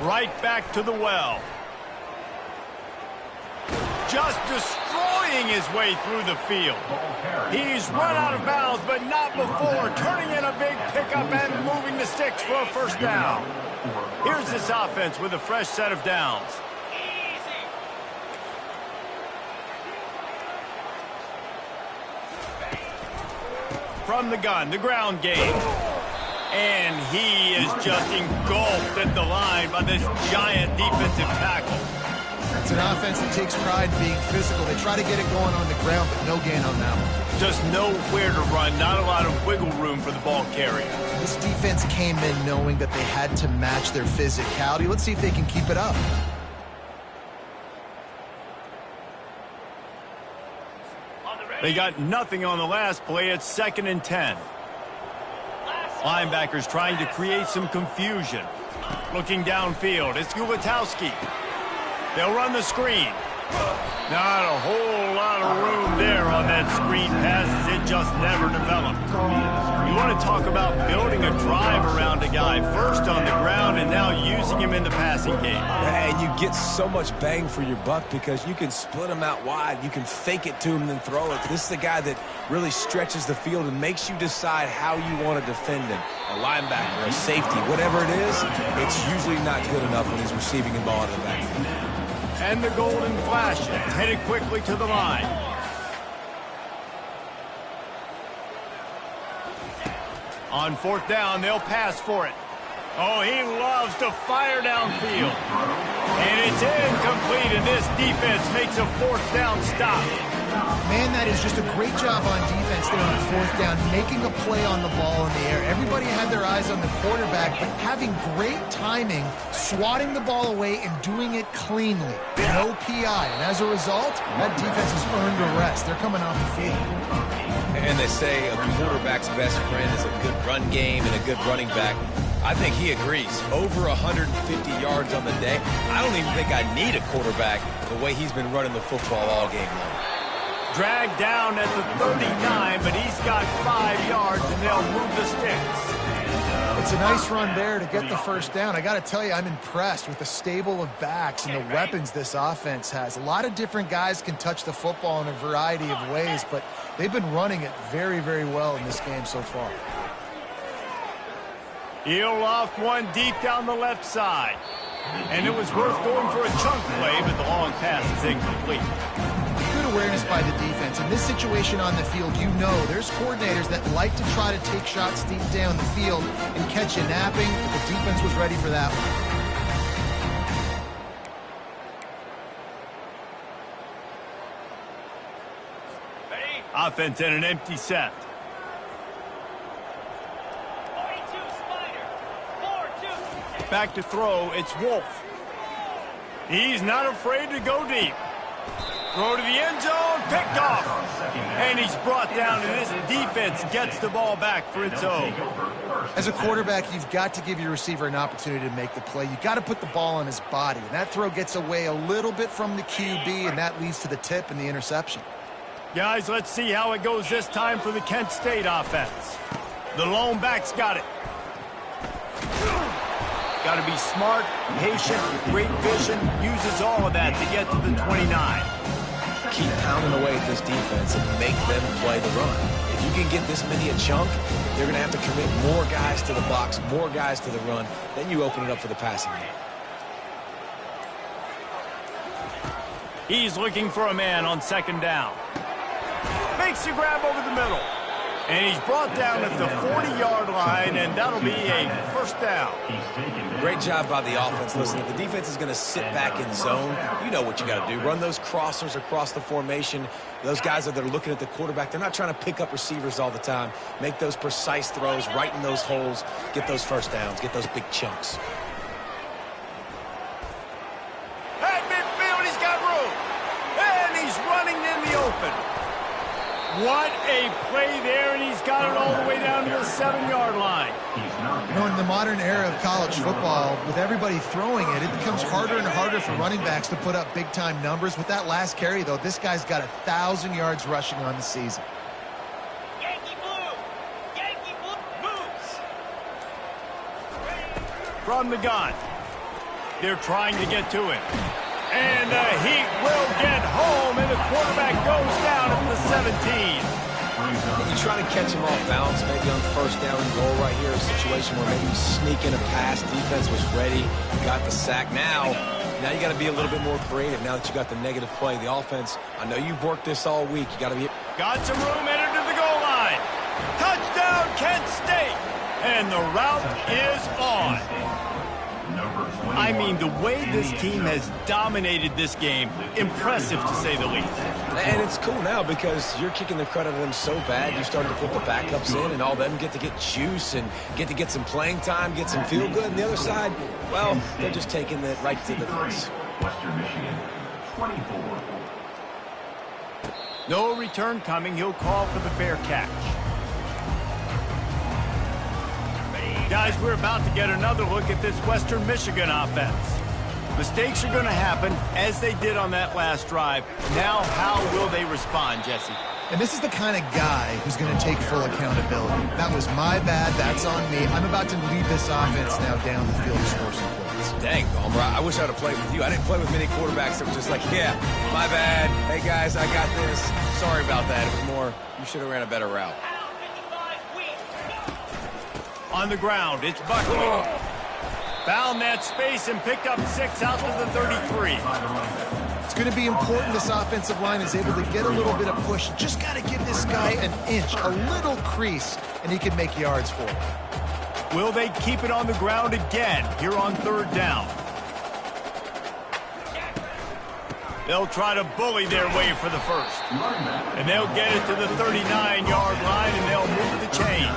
Right back to the well. just destroying his way through the field. He's run out of bounds, but not before turning in a big pickup and moving the sticks for a first down. Here's this offense with a fresh set of downs. From the gun, the ground game. And he is just engulfed at the line by this giant defensive tackle. It's an offense that takes pride in being physical. They try to get it going on the ground, but no gain on that one. Just nowhere to run, not a lot of wiggle room for the ball carrier. This defense came in knowing that they had to match their physicality. Let's see if they can keep it up. They got nothing on the last play. It's 2nd and 10. Linebackers trying to create some confusion. Looking downfield, it's Gutowski. They'll run the screen. Not a whole lot of room there on that screen passes. It just never developed. You want to talk about building a drive around a guy, first on the ground and now using him in the passing game. And you get so much bang for your buck because you can split him out wide. You can fake it to him and then throw it. This is the guy that really stretches the field and makes you decide how you want to defend him. A linebacker, a safety, whatever it is, it's usually not good enough when he's receiving the ball in the backfield. And the golden flash headed quickly to the line. On 4th down, they'll pass for it. Oh, he loves to fire downfield. And it's incomplete, and this defense makes a 4th down stop. Man, that is just a great job on defense there on 4th down, making a play on the ball in the air. Everybody had their eyes on the quarterback, but having great timing, swatting the ball away, and doing it cleanly. No PI, and as a result, that defense has earned a rest. They're coming off the field. And they say a quarterback's best friend is a good run game and a good running back. I think he agrees. Over 150 yards on the day. I don't even think I need a quarterback the way he's been running the football all game long. Dragged down at the 39, but he's got 5 yards, and they'll move the sticks. It's a nice run there to get the first down. I got to tell you, I'm impressed with the stable of backs and the weapons this offense has. A lot of different guys can touch the football in a variety of ways, but they've been running it very, very well in this game so far. He'll loft one deep down the left side. And it was worth going for a chunk play, but the long pass is incomplete. Good awareness by the defense. In this situation on the field, you know there's coordinators that like to try to take shots deep down the field and catch you napping, but the defense was ready for that one. Offense in an empty set. Back to throw, it's Wolf. He's not afraid to go deep. Throw to the end zone, picked off. And he's brought down, and this defense gets the ball back for its own. As a quarterback, you've got to give your receiver an opportunity to make the play. You've got to put the ball on his body. And that throw gets away a little bit from the QB, and that leads to the tip and the interception. Guys, let's see how it goes this time for the Kent State offense. The lone back's got it. Got to be smart, patient, great vision, uses all of that to get to the 29. Keep pounding away at this defense and make them play the run. If you can get this many a chunk, they're going to have to commit more guys to the box, more guys to the run. Then you open it up for the passing game. He's looking for a man on 2nd down. Makes the grab over the middle. And he's brought down at the 40-yard line, and that'll be a first down. Great job by the offense. Listen, if the defense is going to sit back in zone, you know what you got to do. Run those crossers across the formation. Those guys that are looking at the quarterback, they're not trying to pick up receivers all the time. Make those precise throws, right in those holes, get those first downs, get those big chunks. At midfield, he's got room. And he's running in the open. What a play there, and he's got it all the way down to the 7-yard line. You know, in the modern era of college football, with everybody throwing it, it becomes harder and harder for running backs to put up big-time numbers. With that last carry, though, this guy's got 1,000 yards rushing on the season. Yankee Blue moves. From the gun. They're trying to get to him. And the Heat will get home, and the quarterback goes down at the 17. You try to catch him off balance, maybe on first down and goal right here, a situation where maybe you sneak in a pass, defense was ready, got the sack. Now you got to be a little bit more creative now that you got the negative play. The offense, I know you've worked this all week. You got to be... Got some room, entered to the goal line. Touchdown, Kent State. And the route is on. I mean, the way this team has dominated this game, impressive to say the least. And it's cool now because you're kicking the credit of them so bad. You're starting to put the backups in, and all them get to get juice and get some playing time, get some feel good. And the other side, well, they're just taking it right to the face. Western Michigan, 24. No return coming. He'll call for the fair catch. Guys, we're about to get another look at this Western Michigan offense. Mistakes are going to happen, as they did on that last drive. Now, how will they respond, Jesse? And this is the kind of guy who's going to take full accountability. That was my bad. That's on me. I'm about to lead this offense now down the field to score some points. Dang, Homer, I wish I'd have played with you. I didn't play with many quarterbacks that were just like, yeah, my bad. Hey, guys, I got this. Sorry about that. It was more, you should have ran a better route. On the ground, it's Buckley. Found that space and picked up 6 out to the 33. It's going to be important this offensive line is able to get a little bit of push. Just got to give this guy an inch, a little crease, and he can make yards for it. Will they keep it on the ground again here on 3rd down? They'll try to bully their way for the first. And they'll get it to the 39-yard line, and they'll move the chain.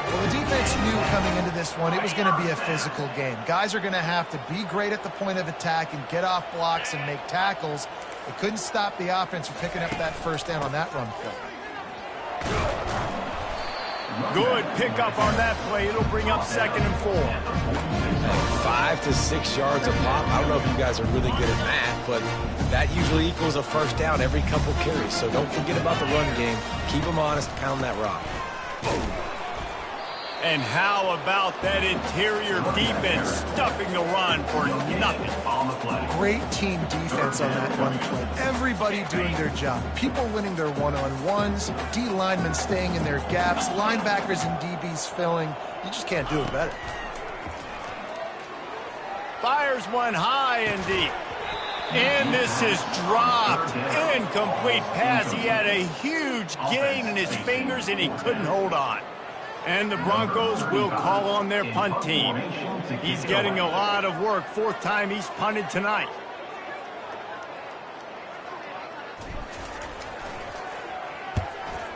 Well, the defense knew coming into this one it was going to be a physical game. Guys are going to have to be great at the point of attack and get off blocks and make tackles. They couldn't stop the offense from picking up that first down on that run play. Good pickup on that play. It'll bring up 2nd and 4. 5 to 6 yards a pop. I don't know if you guys are really good at math, but that usually equals a first down every couple carries. So don't forget about the run game. Keep them honest. Pound that rock. And how about that interior defense stuffing the run for nothing? Great team defense on that run play. Everybody doing their job. People winning their one-on-ones, D linemen staying in their gaps, linebackers and DBs filling. You just can't do it better. Fires one high and deep. And this is dropped. Incomplete pass. He had a huge gain in his fingers and he couldn't hold on. And the Broncos will call on their punt team. He's getting a lot of work. 4th time he's punted tonight.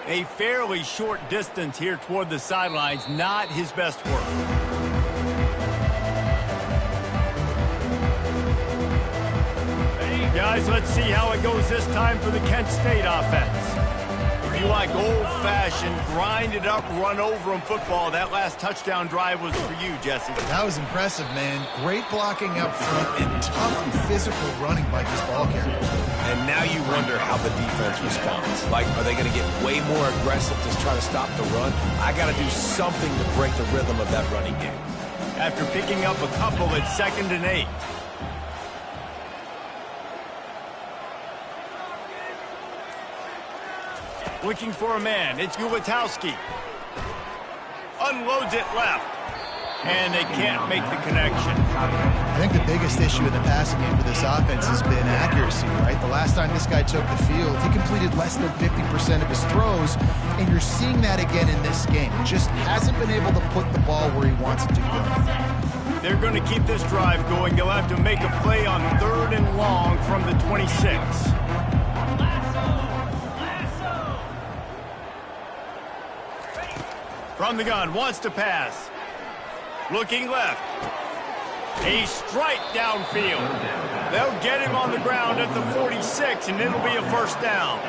A fairly short distance here toward the sidelines. Not his best work. Guys, let's see how it goes this time for the Kent State offense. If you like old-fashioned, grind-it-up, run-over-'em football, that last touchdown drive was for you, Jesse. That was impressive, man. Great blocking up front and tough and physical running by these ball carriers. And now you wonder how the defense responds. Like, are they going to get way more aggressive to try to stop the run? I got to do something to break the rhythm of that running game. After picking up a couple at 2nd and 8. Looking for a man. It's Ulatowski. Unloads it left. And they can't make the connection. I think the biggest issue in the passing game for this offense has been accuracy, right? The last time this guy took the field, he completed less than 50% of his throws, and you're seeing that again in this game. Just hasn't been able to put the ball where he wants it to go. They're going to keep this drive going. They'll have to make a play on 3rd and long from the 26. From the gun, wants to pass. Looking left. A strike downfield. They'll get him on the ground at the 46, and it'll be a first down.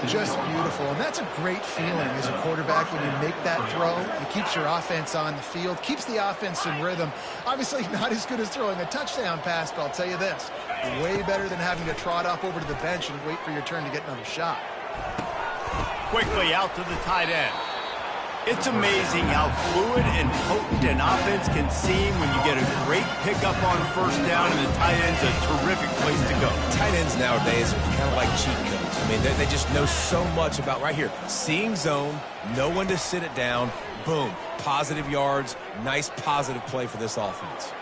Just beautiful, and that's a great feeling as a quarterback when you make that throw. It keeps your offense on the field, keeps the offense in rhythm. Obviously not as good as throwing a touchdown pass, but I'll tell you this, way better than having to trot off over to the bench and wait for your turn to get another shot. Quickly out to the tight end. It's amazing how fluid and potent an offense can seem when you get a great pickup on first down, and the tight end's a terrific place to go. Tight ends nowadays are kind of like cheat codes. I mean, they just know so much about right here. Seeing zone, know when to sit it down, boom, positive yards, nice positive play for this offense.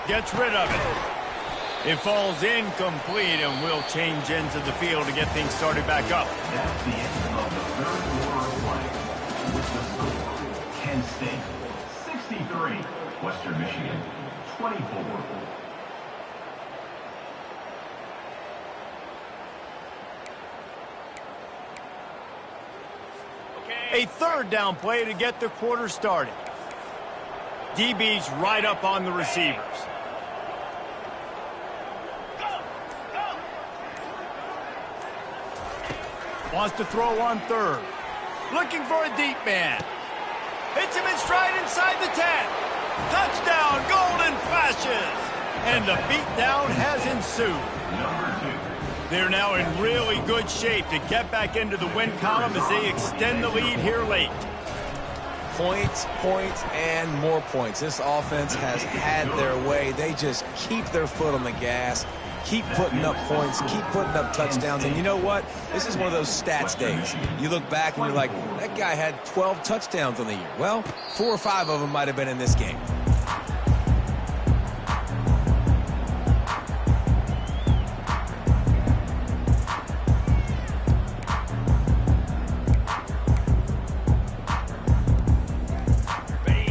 Gets rid of it. It falls incomplete, and we'll change ends of the field to get things started back up. That's the end of the third quarter of play. With the score, Kent State 63, Western Michigan 24. A third down play to get the quarter started. DB's right up on the receivers. Wants to throw on third. Looking for a deep man. Hits him in stride inside the 10. Touchdown, golden flashes. And the beatdown has ensued. Number 2. They're now in really good shape to get back into the win column as they extend the lead here late. Points, points, and more points. This offense has had their way. They just keep their foot on the gas. Keep putting up points, keep putting up touchdowns. And you know what? This is one of those stats days. You look back and you're like, that guy had 12 touchdowns on the year. Well, 4 or 5 of them might have been in this game.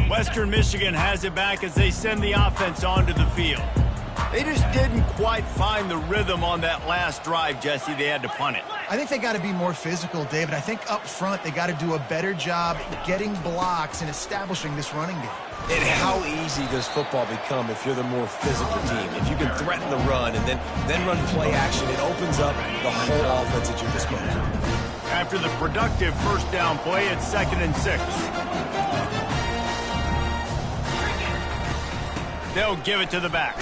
Western Michigan has it back as they send the offense onto the field. They just didn't quite find the rhythm on that last drive, Jesse. They had to punt it. I think they got to be more physical, David. I think up front they got to do a better job getting blocks and establishing this running game. And how easy does football become if you're the more physical team? If you can threaten the run and then run play action, it opens up the whole offense at your disposal. After the productive first down play, it's 2nd and 6. They'll give it to the back.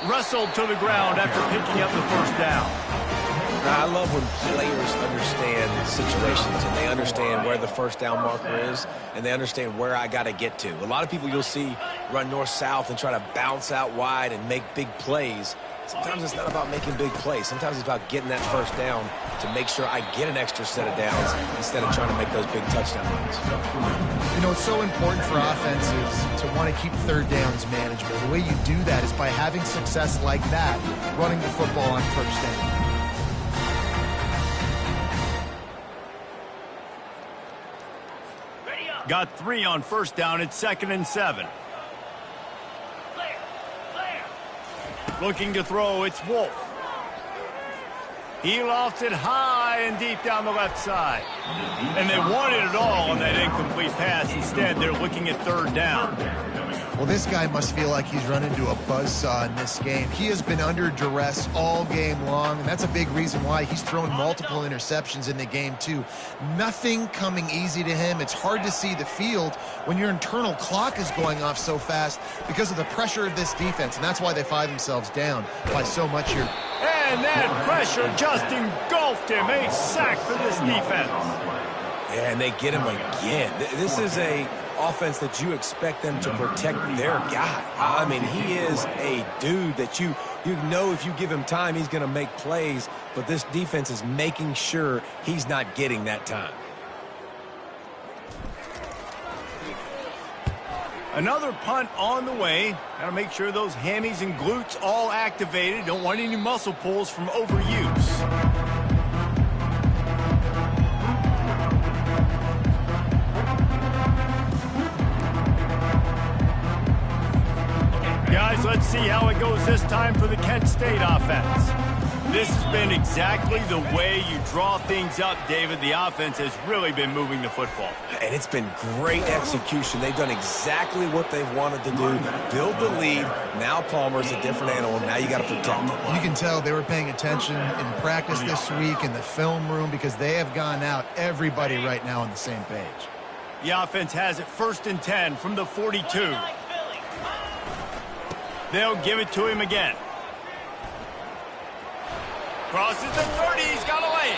Wrestled to the ground after picking up the first down. Now, I love when players understand situations and they understand where the first down marker is and they understand where I got to get to. A lot of people you'll see run north-south and try to bounce out wide and make big plays. Sometimes it's not about making big plays. Sometimes it's about getting that first down to make sure I get an extra set of downs instead of trying to make those big touchdown runs. You know, it's so important for offenses to want to keep third downs manageable. The way you do that is by having success like that, running the football on first down. Got 3 on first down. It's 2nd and 7. Looking to throw, it's Wolf. He lofts it high and deep down the left side. And they wanted it all on that incomplete pass. Instead, they're looking at third down. Well, this guy must feel like he's run into a buzzsaw in this game. He has been under duress all game long, and that's a big reason why he's thrown multiple interceptions in the game, too. Nothing coming easy to him. It's hard to see the field when your internal clock is going off so fast because of the pressure of this defense, and that's why they find themselves down by so much here. And that pressure just engulfed him. A sack for this defense. Yeah, and they get him again. This is a offense that you expect them to protect their guy. I mean, he is a dude that you know if you give him time, he's going to make plays, but this defense is making sure he's not getting that time. Another punt on the way. Got to make sure those hammies and glutes all activated. Don't want any muscle pulls from overuse. Guys, let's see how it goes this time for the Kent State offense. This has been exactly the way you draw things up, David. The offense has really been moving the football. And it's been great execution. They've done exactly what they've wanted to do. Build the lead. Now Palmer's a different animal. Now you got to protect him. You can tell they were paying attention in practice this week in the film room because they have gone out, everybody right now on the same page. The offense has it 1st and 10 from the 42. They'll give it to him again. Crosses the 30, he's got a lane.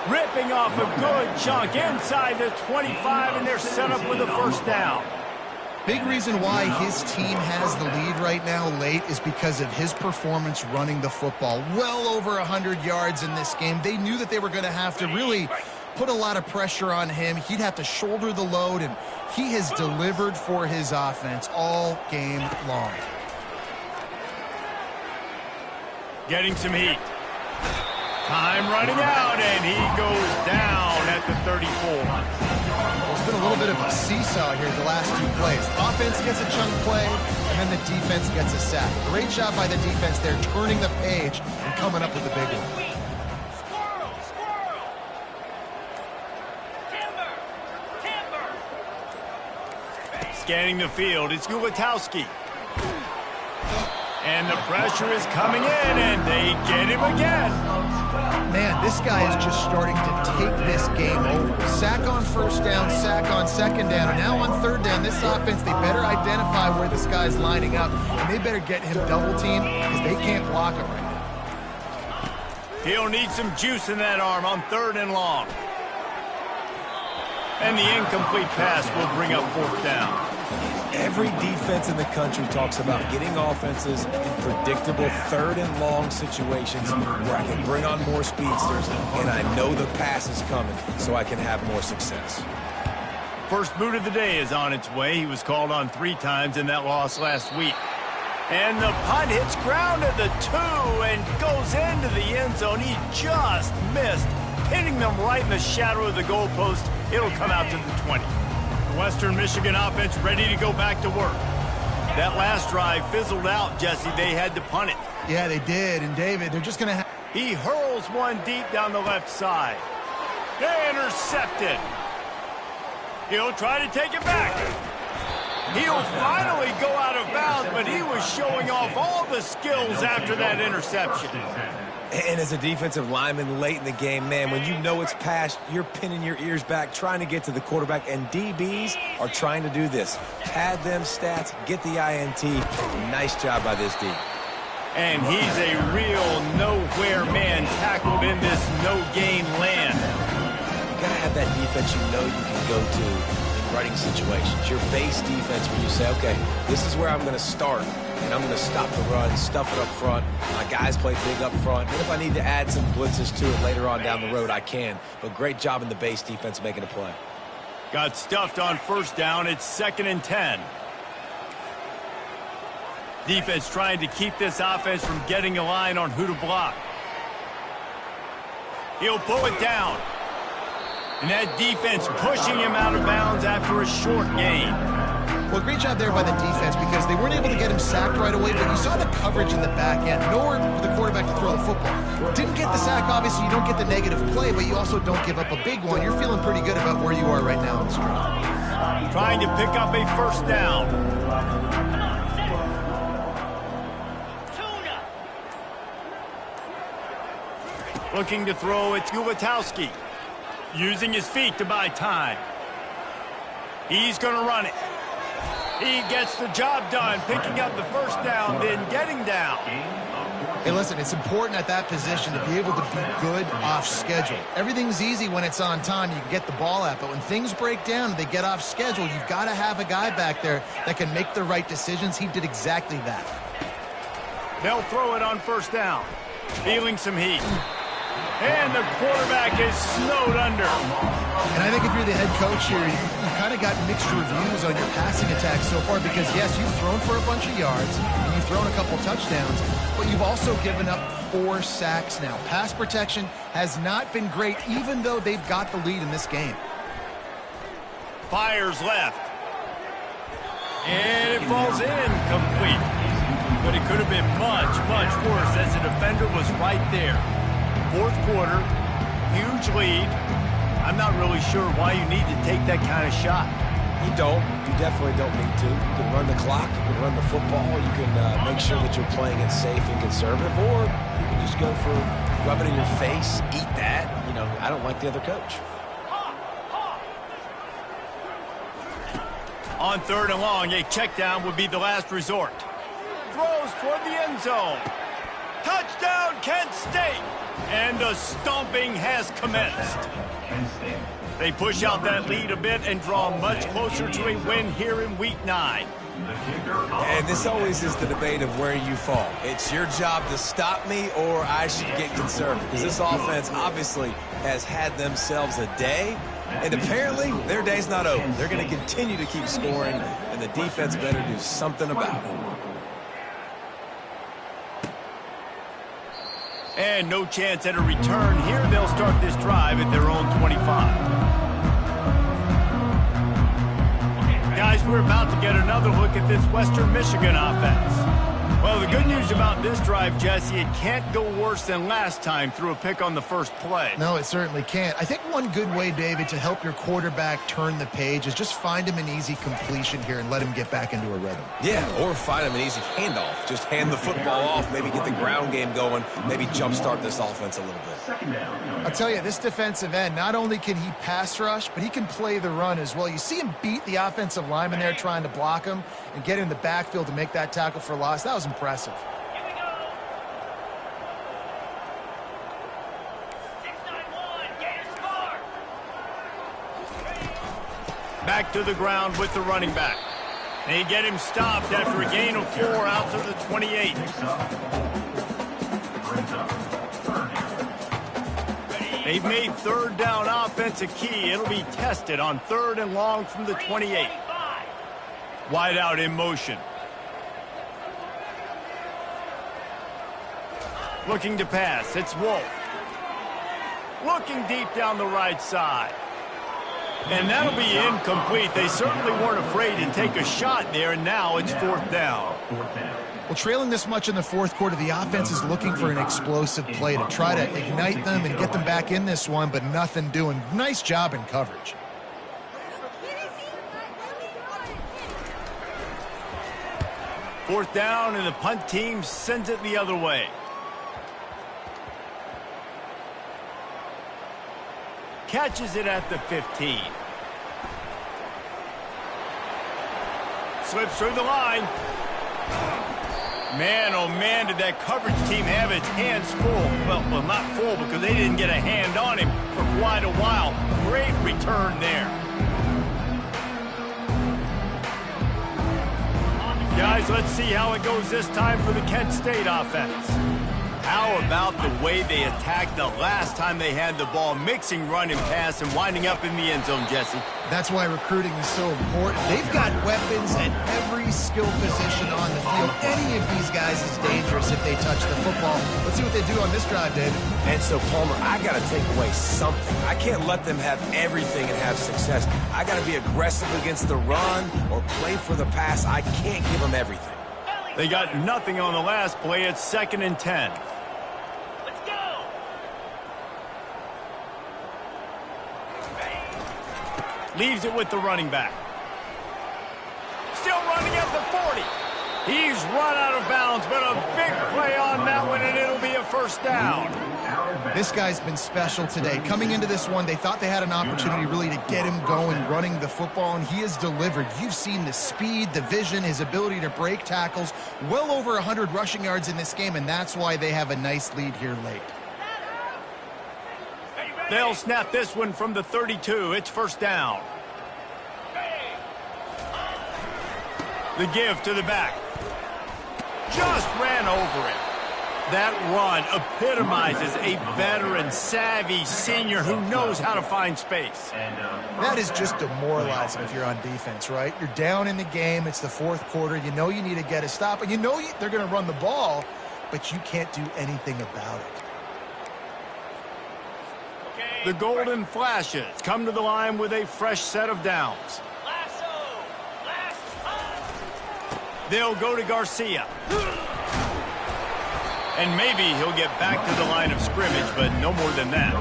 ripping off a good chunk inside the 25, and they're set up with a first down. Big reason why his team has the lead right now late is because of his performance running the football. Well over 100 yards in this game. They knew that they were going to have to really put a lot of pressure on him. He'd have to shoulder the load, and he has delivered for his offense all game long. Getting some heat. Time running out, and he goes down at the 34. It's been a little bit of a seesaw here the last two plays. Offense gets a chunk play, and then the defense gets a sack. Great job by the defense there, turning the page and coming up with a big one. Squirrel! Timber! Scanning the field, it's Gulitowski. And the pressure is coming in, and they get him again. Man, this guy is just starting to take this game over. Sack on first down, sack on second down, and now on third down, this offense, they better identify where this guy's lining up, and they better get him double-teamed because they can't block him right now. He'll need some juice in that arm on third and long. And the incomplete pass will bring up fourth down. Every defense in the country talks about getting offenses in predictable third and long situations where I can bring on more speedsters and I know the pass is coming so I can have more success. First boot of the day is on its way. He was called on 3 times in that loss last week. And the punt hits ground at the 2 and goes into the end zone. He just missed, hitting them right in the shadow of the goalpost. It'll come out to the 20. Western Michigan offense ready to go back to work. That last drive fizzled out, Jesse. They had to punt it. Yeah, they did. And David, they're just going to have... He hurls one deep down the left side. They intercepted. He'll try to take it back. He'll finally go out of bounds, but he was showing off all the skills after that interception. And as a defensive lineman late in the game, man, when you know it's past, you're pinning your ears back, trying to get to the quarterback, and DBs are trying to do this. Pad them stats, get the INT. Nice job by this D. And he's a real nowhere man tackled in this no-gain land. You got to have that defense you know you can go to in running situations. Your base defense where you say, okay, this is where I'm going to start. And I'm going to stop the run, stuff it up front. My guys play big up front. And if I need to add some blitzes to it later on down the road, I can. But great job in the base defense making a play. Got stuffed on first down. It's 2nd and 10. Defense trying to keep this offense from getting a line on who to block. He'll pull it down. And that defense pushing him out of bounds after a short gain. Well, great job there by the defense because they weren't able to get him sacked right away, but you saw the coverage in the back end. Nowhere for the quarterback to throw the football. Didn't get the sack, obviously. You don't get the negative play, but you also don't give up a big one. You're feeling pretty good about where you are right now in this drive. Trying to pick up a first down. Tuna! Looking to throw, it's Gulitowski. Using his feet to buy time. He's going to run it. He gets the job done, picking up the first down, then getting down. Hey, listen, it's important at that position to be able to be good off schedule. Everything's easy when it's on time. You can get the ball out, but when things break down and they get off schedule, you've got to have a guy back there that can make the right decisions. He did exactly that. They'll throw it on first down. Feeling some heat. And the quarterback is snowed under. And I think if you're the head coach here, you've kind of got mixed reviews on your passing attack so far because, yes, you've thrown for a bunch of yards, and you've thrown a couple touchdowns, but you've also given up 4 sacks now. Pass protection has not been great, even though they've got the lead in this game. Fires left. And it falls in complete. But it could have been much, much worse as the defender was right there. 4th quarter, huge lead. I'm not really sure why you need to take that kind of shot. You don't. You definitely don't need to. You can run the clock. You can run the football. You can make sure that you're playing it safe and conservative. Or you can just go for rub it in your face, eat that. You know, I don't like the other coach. On 3rd and long, a check down would be the last resort. Throws toward the end zone. Touchdown, Kent State. And the stomping has commenced. They push out that lead a bit and draw much closer to a win here in Week 9. And this always is the debate of where you fall. It's your job to stop me or I should get conservative. Because this offense obviously has had themselves a day. And apparently their day's not over. They're going to continue to keep scoring. And the defense better do something about it. And no chance at a return here. They'll start this drive at their own 25. Guys, we're about to get another look at this Western Michigan offense. Well, the good news about this drive, Jesse, it can't go worse than last time through a pick on the first play. No, it certainly can't. I think one good way, David, to help your quarterback turn the page is just find him an easy completion here and let him get back into a rhythm. Yeah, or find him an easy handoff. Just hand the football off, maybe get the ground game going, maybe jumpstart this offense a little bit. I'll tell you, this defensive end, not only can he pass rush, but he can play the run as well. You see him beat the offensive lineman there trying to block him and get in the backfield to make that tackle for loss. That was impressive. Here we go. 6-9-1. Gators score. Back to the ground with the running back. They get him stopped after a gain of 4 out to the 28. They've made third down offense a key. It'll be tested on 3rd and long from the 28. Wide out in motion. Looking to pass. It's Wolf. Looking deep down the right side. And that'll be incomplete. They certainly weren't afraid to take a shot there, and now it's 4th down. Well, trailing this much in the fourth quarter, the offense is looking for an explosive play to try to ignite them and get them back in this one, but nothing doing. Nice job in coverage. Fourth down, and the punt team sends it the other way. Catches it at the 15. Slips through the line. Man, oh man, did that coverage team have its hands full. Well, not full because they didn't get a hand on him for quite a while. Great return there. Guys, let's see how it goes this time for the Kent State offense. How about the way they attacked the last time they had the ball, mixing run and pass and winding up in the end zone, Jesse? That's why recruiting is so important. They've got weapons at every skill position on the field. Any of these guys is dangerous if they touch the football. Let's see what they do on this drive, David. And so, Palmer, I got to take away something. I can't let them have everything and have success. I got to be aggressive against the run or play for the pass. I can't give them everything. They got nothing on the last play. It's 2nd and 10. Let's go. Leaves it with the running back. Still running at the 40. He's run out of bounds, but a big play on that one, and it'll be a first down. This guy's been special today. Coming into this one, they thought they had an opportunity really to get him going, running the football, and he has delivered. You've seen the speed, the vision, his ability to break tackles. Well over 100 rushing yards in this game, and that's why they have a nice lead here late. They'll snap this one from the 32. It's first down. The give to the back. Just ran over it. That run epitomizes a veteran, savvy senior who knows how to find space. That is just demoralizing if you're on defense, right? You're down in the game. It's the fourth quarter. You know you need to get a stop, and you know they're going to run the ball, but you can't do anything about it. The Golden Flashes come to the line with a fresh set of downs. They'll go to Garcia. And maybe he'll get back to the line of scrimmage, but no more than that.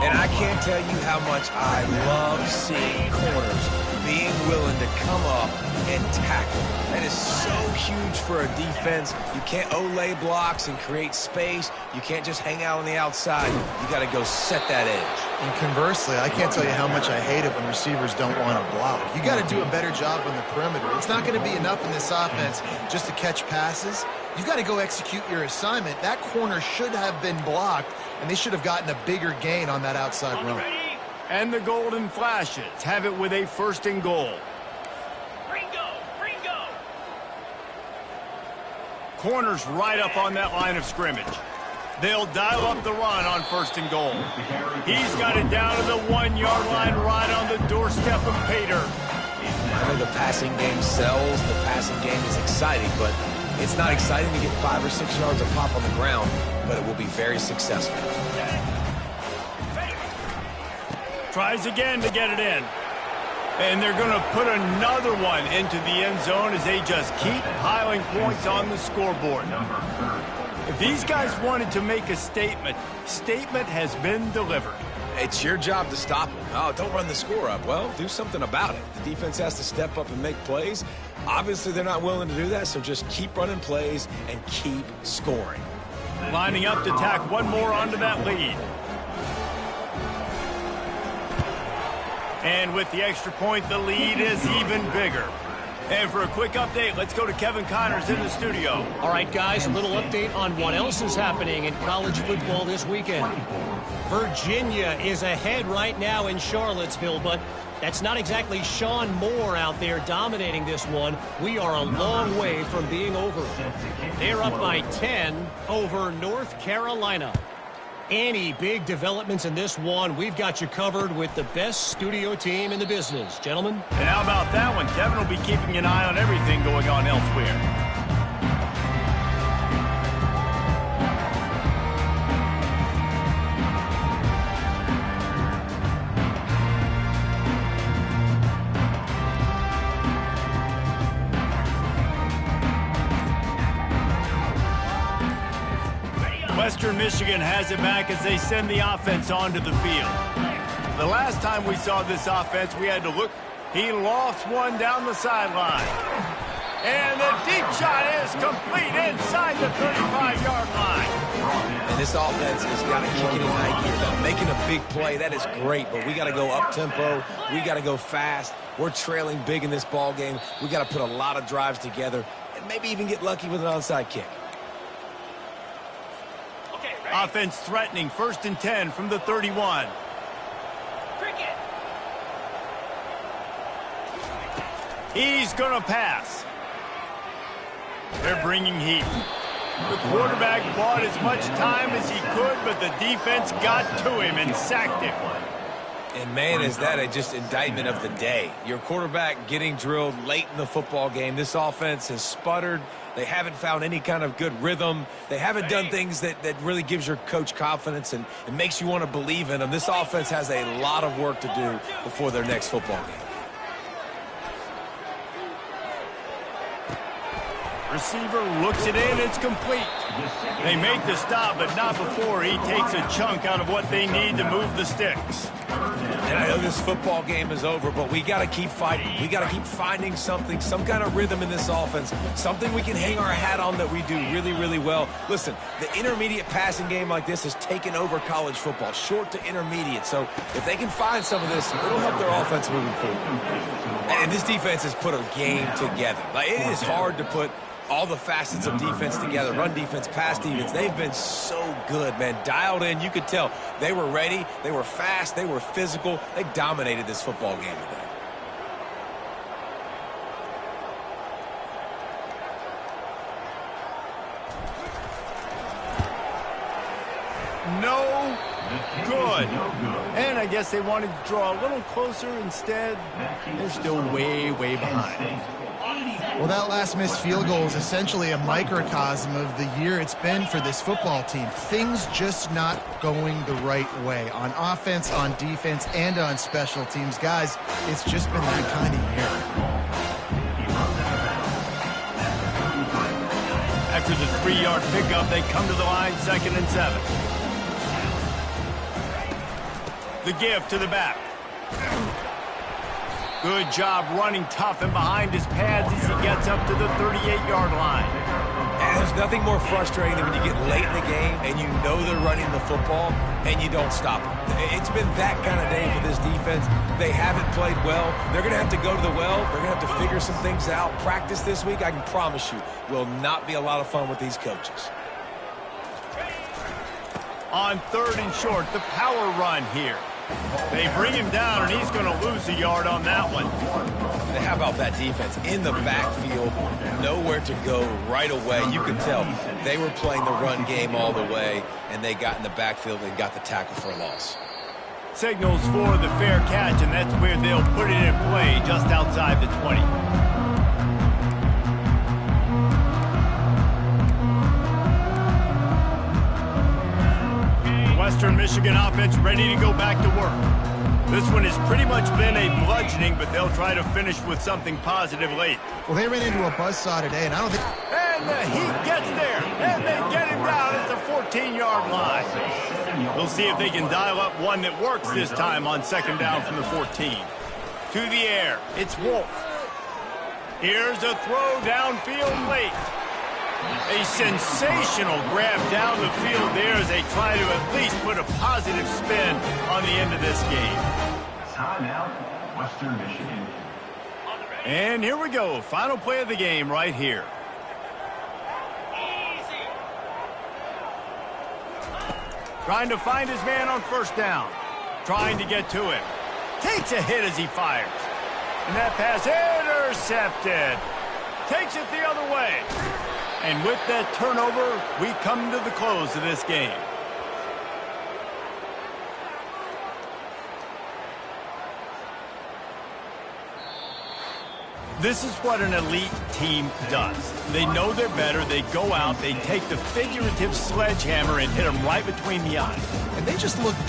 And I can't tell you how much I love seeing corners being willing to come up and tackle. That is so huge for a defense. You can't Olay blocks and create space. You can't just hang out on the outside. You got to go set that edge. And conversely, I can't tell you how much I hate it when receivers don't want to block. You got to do a better job on the perimeter. It's not going to be enough in this offense just to catch passes. you've got to go execute your assignment. That corner should have been blocked, and they should have gotten a bigger gain on that outside run. And the Golden Flashes have it with a 1st and goal. Ringo! Ringo! Corner's right up on that line of scrimmage. They'll dial up the run on 1st and goal. He's got it down to the 1-yard line right on the doorstep of Pater. I know the passing game sells, the passing game is exciting, but it's not exciting to get 5 or 6 yards of pop on the ground, but it will be very successful. Tries again to get it in. And they're going to put another one into the end zone as they just keep piling points on the scoreboard. If these guys wanted to make a statement has been delivered. It's your job to stop them. Oh, don't run the score up. Well, do something about it. The defense has to step up and make plays. Obviously, they're not willing to do that, so just keep running plays and keep scoring. Lining up to tack one more onto that lead. And with the extra point, the lead is even bigger. And for a quick update, let's go to Kevin Connors in the studio. All right, guys, a little update on what else is happening in college football this weekend. Virginia is ahead right now in Charlottesville, but that's not exactly Sean Moore out there dominating this one. We are a long way from being over. They're up by 10 over North Carolina. Any big developments in this one, we've got you covered with the best studio team in the business. Gentlemen? And how about that one? Kevin will be keeping an eye on everything going on elsewhere. Western Michigan has it back as they send the offense onto the field. The last time we saw this offense, we had to look. He lost one down the sideline. And the deep shot is complete inside the 35-yard line. And this offense has got to kick it in high gear. Now, making a big play, that is great, but we got to go up-tempo. We got to go fast. We're trailing big in this ball game. We got to put a lot of drives together and maybe even get lucky with an onside kick. Offense threatening 1st and 10 from the 31. Cricket! He's going to pass. They're bringing heat. The quarterback bought as much time as he could, but the defense got to him and sacked him. And, man, is that a just indictment of the day. Your quarterback getting drilled late in the football game. This offense has sputtered. They haven't found any kind of good rhythm. They haven't done things that really gives your coach confidence and makes you want to believe in them. This offense has a lot of work to do before their next football game. Receiver looks it in. It's complete. They make the stop, but not before he takes a chunk out of what they need to move the sticks. And I know this football game is over, but we got to keep fighting. We got to keep finding something, some kind of rhythm in this offense, something we can hang our hat on that we do really, really well. Listen, the intermediate passing game like this has taken over college football, short to intermediate. So if they can find some of this, it'll help their offense moving forward. And this defense has put a game together. Like, it is hard to put all the facets of defense together, run defense, pass defense. They've been so good, man. Dialed in. You could tell they were ready. They were fast. They were physical. They dominated this football game today. No good. And I guess they wanted to draw a little closer. Instead, they're still way, way behind. Well, that last missed field goal is essentially a microcosm of the year it's been for this football team. Things just not going the right way on offense, on defense, and on special teams. Guys, it's just been that kind of year. After the 3-yard pickup, they come to the line 2nd and 7. The give to the back. Good job running tough and behind his pads as he gets up to the 38-yard line. And There's nothing more frustrating than when you get late in the game and you know they're running the football and you don't stop them. It's been that kind of day for this defense. They haven't played well. They're going to have to go to the well. They're going to have to figure some things out. Practice this week, I can promise you, will not be a lot of fun with these coaches. On 3rd and short, the power run here. They bring him down, and he's going to lose a yard on that one. How about that defense in the backfield, nowhere to go right away. You can tell they were playing the run game all the way, and they got in the backfield and got the tackle for a loss. Signals for the fair catch, and that's where they'll put it in play, just outside the 20. Western Michigan offense ready to go back to work. This one has pretty much been a bludgeoning, but they'll try to finish with something positive late. Well, they ran into a buzzsaw today, and I don't think... And the heat gets there, and they get him down at the 14-yard line. We'll see if they can dial up one that works this time on 2nd down from the 14. To the air, it's Wolf. Here's a throw downfield late. A sensational grab down the field there as they try to at least put a positive spin on the end of this game. Timeout, Western Michigan. And here we go. Final play of the game right here. Trying to find his man on 1st down. Trying to get to him. Takes a hit as he fires. And that pass intercepted. Takes it the other way. And with that turnover, we come to the close of this game. This is what an elite team does. They know they're better. They go out. They take the figurative sledgehammer and hit them right between the eyes. And they just look